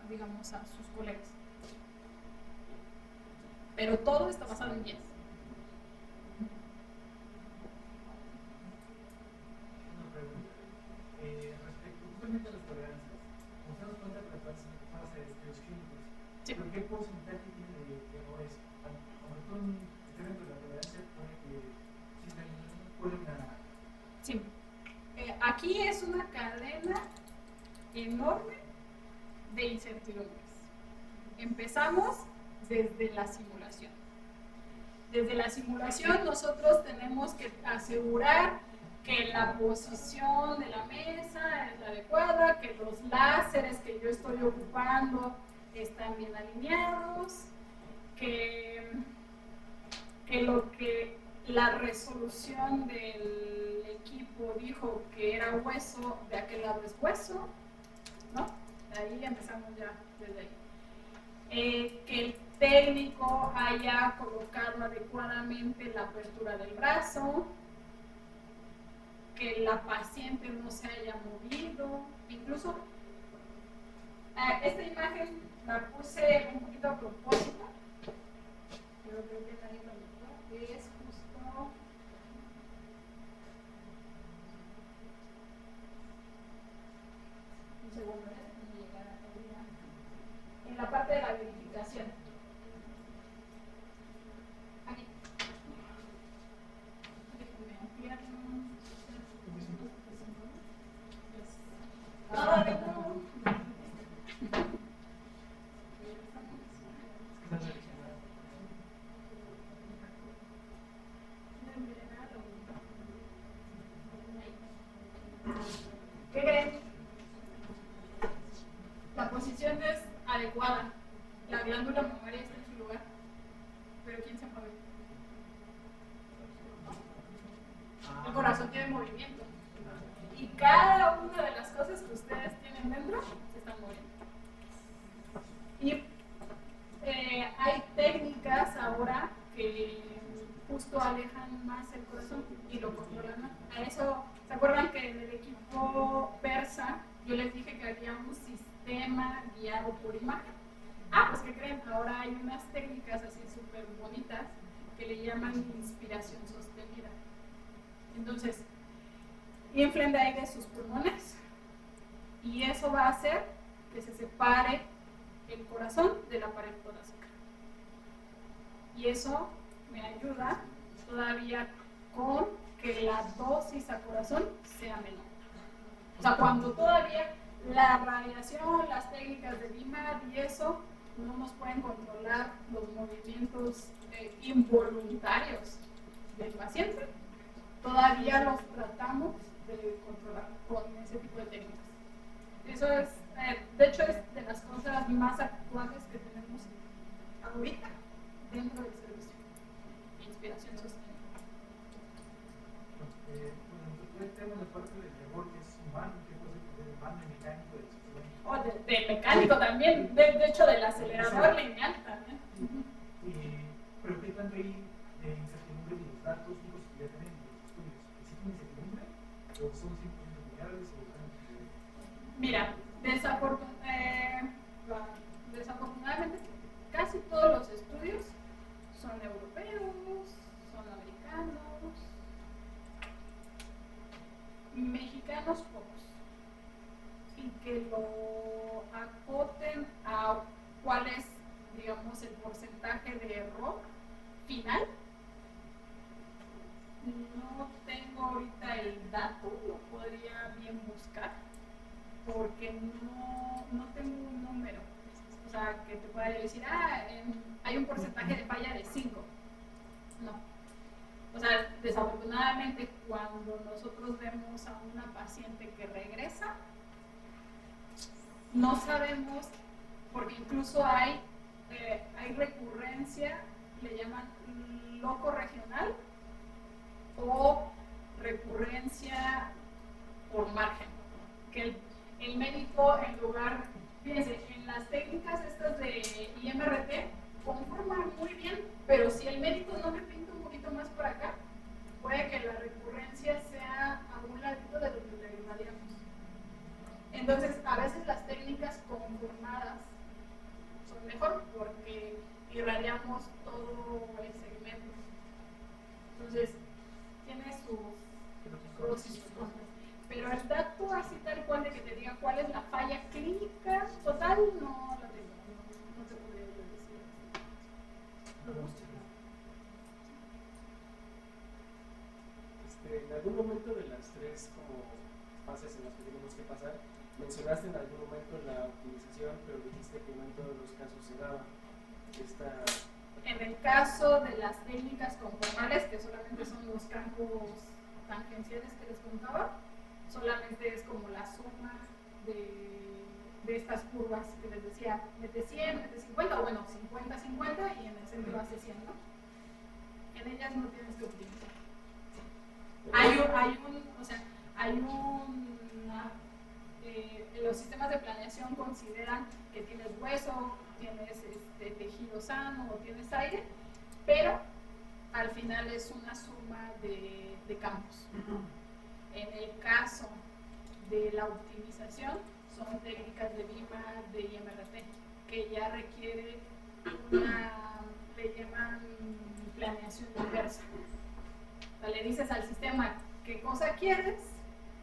digamos, a sus colegas. Pero todo está basado en guías. Una pregunta. Respecto justamente a las tolerancias, nos damos cuenta que las pasa de estudios clínicos. Sí. ¿Pero qué porcentaje tiene de errores? Cuando tú en dentro de la tolerancia pone que pueden ganar. Sí. Aquí es una cadena enorme de incertidumbres. Empezamos desde la simulación. Desde la simulación nosotros tenemos que asegurar que la posición de la mesa es la adecuada, que los láseres que yo estoy ocupando están bien alineados, que la resolución del equipo dijo que era hueso, de aquel lado es hueso, ¿no? Ahí empezamos ya desde ahí. Que el técnico haya colocado adecuadamente la apertura del brazo, que la paciente no se haya movido, incluso esta imagen la puse un poquito a propósito, pero creo que nadie lo notó, es justo un segundo, déjenme llegar a en la parte de la verificación. Aquí. Déjenme ampliarlo. Todavía no. ¿Qué creen? La posición es adecuada. La glándula mamaria está en su lugar. Pero ¿quién se mueve? El corazón tiene movimiento. Y cada una de las cosas que ustedes tienen dentro se están moviendo. Y hay técnicas ahora que justo alejan más el corazón y lo controlan más. A eso, ¿se acuerdan que en el equipo persa yo les dije que había un sistema guiado por imagen? Pues ¿qué creen? Ahora hay unas técnicas así súper bonitas que le llaman inspiración sostenida. Entonces, inflen de aire sus pulmones y eso va a hacer que se separe el corazón de la pared torácica. Y eso me ayuda todavía con que la dosis a corazón sea menor. O sea, cuando todavía la radiación, las técnicas de BIMAD y eso no nos pueden controlar los movimientos involuntarios del paciente, todavía los tratamos de controlar con ese tipo de técnicas. Eso es, de hecho, es de las cosas más actuales que tenemos ahorita dentro del servicio. Inspiración sostenida. Bueno, tenemos la parte del error que es humano, que puede ser humano y mecánico del sistema. Del mecánico también, de hecho del acelerador lineal también. Pero ¿qué tanto hay de incertidumbre de los datos que ya tienen los estudios? ¿Existe una incertidumbre o son 100% Mira, desafortunadamente casi todos los estudios son europeos, son americanos, mexicanos pocos, y que lo acoten a cuál es, digamos, el porcentaje de error final. No tengo ahorita el dato, lo podría bien buscar, porque no tengo un número, o sea, que te pueda decir, hay un porcentaje de falla de 5. No. O sea, desafortunadamente cuando nosotros vemos a una paciente que regresa, no sabemos, porque incluso hay recurrencia, le llaman loco regional o recurrencia por margen, que el médico en lugar, fíjense, en las técnicas estas de IMRT conforman muy bien, pero si el médico no le pinta un poquito más por acá, puede que la recurrencia sea a un ladito de donde le irradiamos. Entonces, a veces las técnicas conformadas son mejor porque irradiamos todo el segmento. Entonces, tiene sus pros y sus contras. Pero el dato así tal cual de que te diga cuál es la falla clínica total, no la tengo. No te podría yo decir. En algún momento de las tres como fases en las que tenemos que pasar, mencionaste en algún momento la optimización, pero dijiste que no en todos los casos se daba. En el caso de las técnicas conformales, que solamente son los campos tangenciales que les contaba, solamente es como la suma de estas curvas que les decía, mete 100, mete 50, o bueno, 50-50 y en el centro hace 100, ¿no? En ellas no tienes que optimizar. Los sistemas de planeación consideran que tienes hueso, tienes tejido sano o tienes aire, pero al final es una suma de campos. En el caso de la optimización, son técnicas de BIMA, de IMRT, que ya requiere le llaman planeación inversa. O sea, le dices al sistema qué cosa quieres,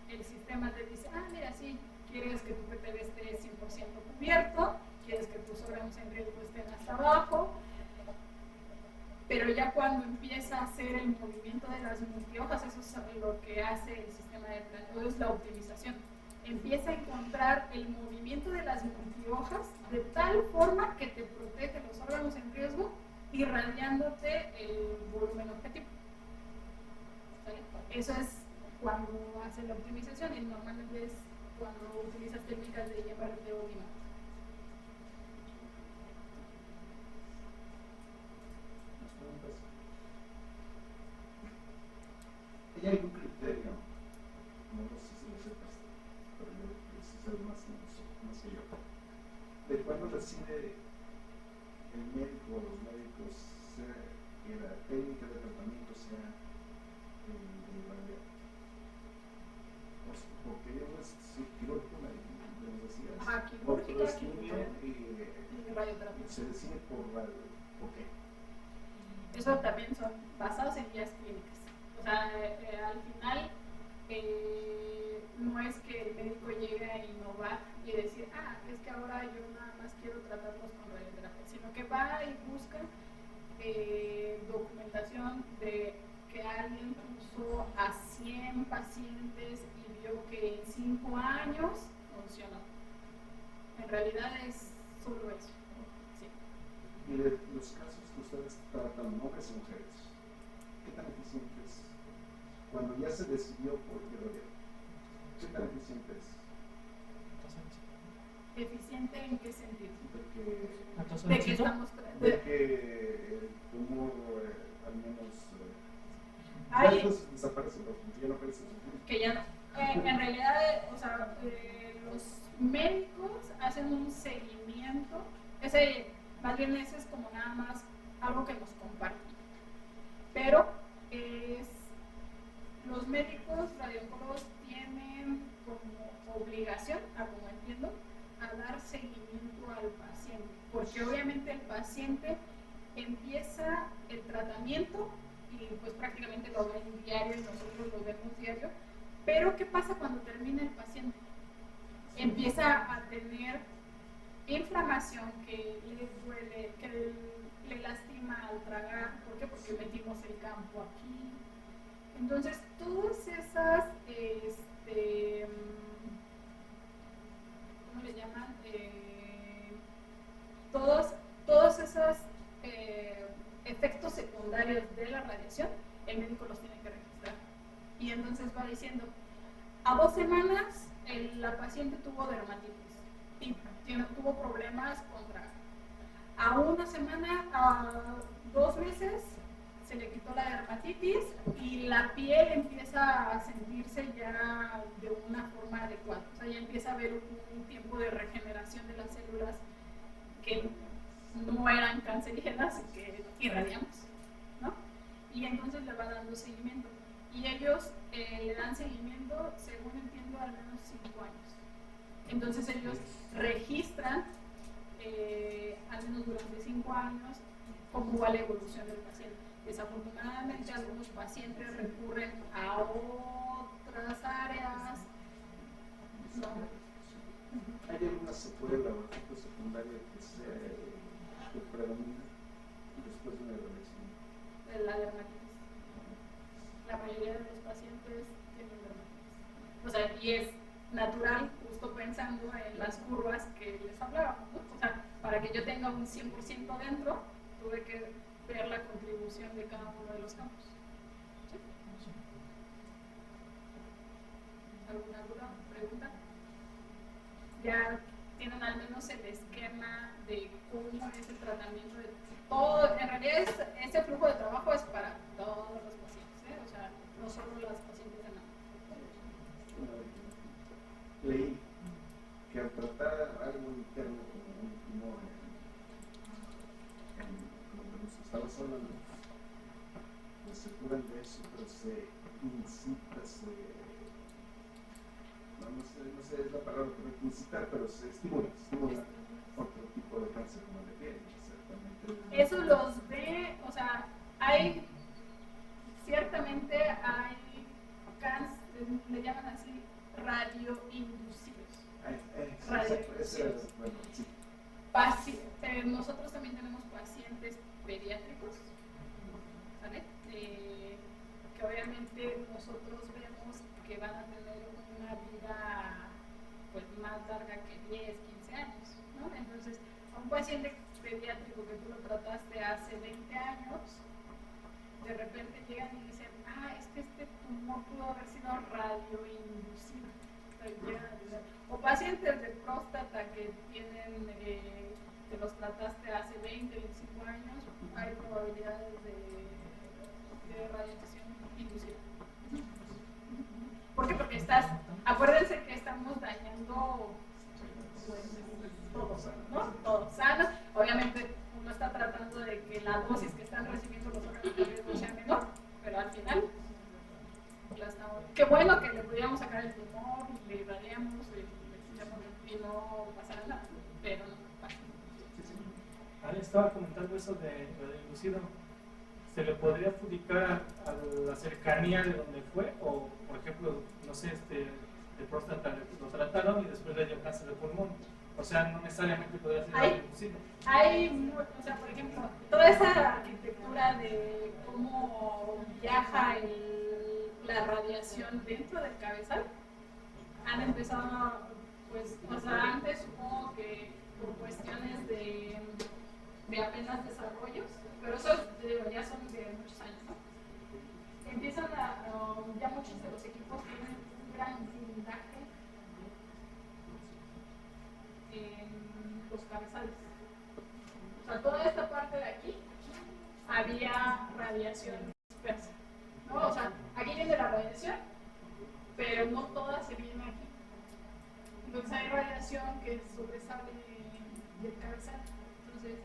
el sistema te dice, mira, sí, quieres que tu PTB esté 100% cubierto, quieres que tus órganos en riesgo estén hasta abajo, pero ya cuando empieza a hacer el movimiento de las multihojas, eso es lo que hace el sistema de planeo, es la optimización. Empieza a encontrar el movimiento de las multihojas de tal forma que te protege los órganos en riesgo, irradiándote el volumen objetivo. ¿Sale? Eso es cuando hace la optimización y normalmente es cuando utilizas técnicas de IMRT o BIMA. ¿Hay algún criterio? No sé si lo sepas, pero yo sé más que yo. ¿De cuándo decide el médico o los médicos que la técnica de tratamiento sea de radio? Porque ellos sí, quirúrgico me decías. Quirúrgica, y radioterapia. Se decide por qué. Eso también son basados en guías clínicas. O sea, al final no es que el médico llegue a innovar y decir, es que ahora yo nada más quiero tratarlos con radioterapia, sino que va y busca documentación de que alguien puso a 100 pacientes y vio que en 5 años funcionó. En realidad es solo eso. Sí. Y de los casos que ustedes tratan, hombres y mujeres, ¿qué tan eficientes? Cuando ya se decidió por qué, ¿qué tan eficiente es? ¿Eficiente en qué sentido? De que el tumor al menos desaparece, porque ya no aparece. Que ya no. En realidad, los médicos hacen un seguimiento. Más bien ese es como nada más algo que nos comparten. Pero los médicos radiólogos tienen como obligación, a como entiendo, a dar seguimiento al paciente, porque obviamente el paciente empieza el tratamiento y pues prácticamente lo ven diario y nosotros lo vemos diario, pero ¿qué pasa cuando termina el paciente? Empieza a tener inflamación que le duele, que le lastima al tragar. ¿Por qué? Porque metimos el campo aquí. Entonces, todas esas, ¿cómo le llaman? Todos esos efectos secundarios de la radiación, el médico los tiene que registrar. Y entonces va diciendo, a 2 semanas la paciente tuvo dermatitis y tuvo problemas con tragar. A 1 semana, a 2 meses, se le quitó la dermatitis y la piel empieza a sentirse ya de una forma adecuada. O sea, ya empieza a haber un tiempo de regeneración de las células que no eran cancerígenas y que irradiamos, ¿no? Y entonces le va dando seguimiento. Y ellos le dan seguimiento, según entiendo, al menos 5 años. Entonces ellos registran, al menos durante 5 años, cómo va la evolución del paciente. Desafortunadamente, algunos pacientes recurren a otras áreas. No. ¿Hay alguna secuela o efecto secundario que predomina después de una radiación? La dermatitis. La mayoría de los pacientes tienen dermatitis. O sea, y es natural, justo pensando en las curvas que les hablábamos, ¿no? O sea, para que yo tenga un 100% dentro, tuve que ver la contribución de cada uno de los campos. ¿Sí? ¿Alguna duda? ¿Pregunta? Ya tienen al menos el esquema de cómo es el tratamiento de todo. En realidad este flujo de trabajo es para todos los pacientes, ¿eh? O sea, no solo las pacientes de nada. Leí que al tratar algo interno como un tumor como nos estamos hablando, pues se curan de eso, pero se incita, no sé es la palabra correcta, incitar, pero se estimula otro tipo de cáncer como el de piel, exactamente. Eso los ve, o sea, ciertamente hay cáncer, le llaman así, radioinducidos. Nosotros también tenemos pacientes pediátricos, ¿vale? Que obviamente nosotros vemos que van a tener una vida pues más larga que 10, 15 años, ¿no? Entonces, a un paciente pediátrico que tú lo trataste hace 20 años, de repente llegan y dicen, es que este tumor pudo haber sido radioinducido. O pacientes de próstata que tienen, que los trataste hace 20, 25 años, hay probabilidades de radiación inducida. ¿Por qué? Porque acuérdense que estamos dañando todos, ¿no? Todos sanos. Obviamente uno está tratando de que la dosis que están recibiendo los órganos no sea menor, pero al final qué bueno que le pudiéramos sacar el tumor, le irradiamos, y no pasara nada, pero no pasa. Ale estaba comentando eso de lo de inducido. ¿Se le podría adjudicar a la cercanía de donde fue? O, por ejemplo, no sé, de próstata lo trataron y después le dio cáncer de pulmón. O sea, no necesariamente podría ser inducido. O sea, por ejemplo, toda esa arquitectura de cómo viaja la radiación dentro del cabezal, han empezado, pues, o sea, antes supongo que por cuestiones de apenas desarrollos, pero eso ya son de muchos años, ¿no? Empiezan ya muchos de los equipos tienen un gran blindaje en los cabezales. O sea, toda esta parte de aquí había radiación dispersa, ¿no? O sea, aquí viene la radiación, pero no toda se viene aquí. Entonces hay radiación que sobresale del cabezal. Entonces,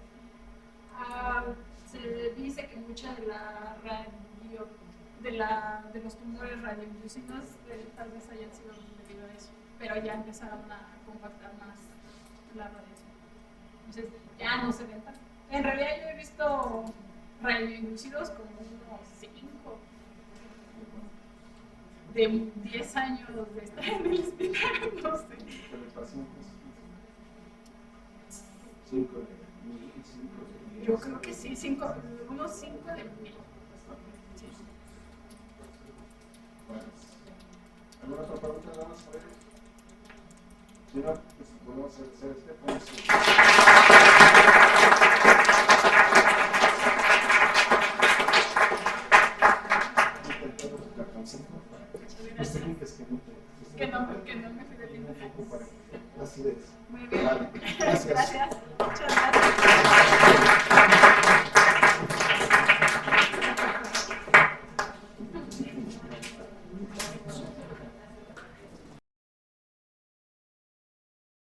se dice que mucha de la de los tumores radioinducidos tal vez hayan sido debido a eso, pero ya empezaron a compactar más la radiación. Entonces ya no se ven tan. En realidad yo he visto radioinducidos como unos 5 de 10 años de estar en el hospital, no sé. Pero el paciente es 5 de 1000, 5 de 10. Yo creo que sí, unos 5 de 1000. Sí. Bueno, ¿alguna otra pregunta nada más para ellos? Si no, pues podemos hacer este Que no me fui de tiempo. Así es. Muy bien. Vale. Gracias. Gracias. Muchas gracias.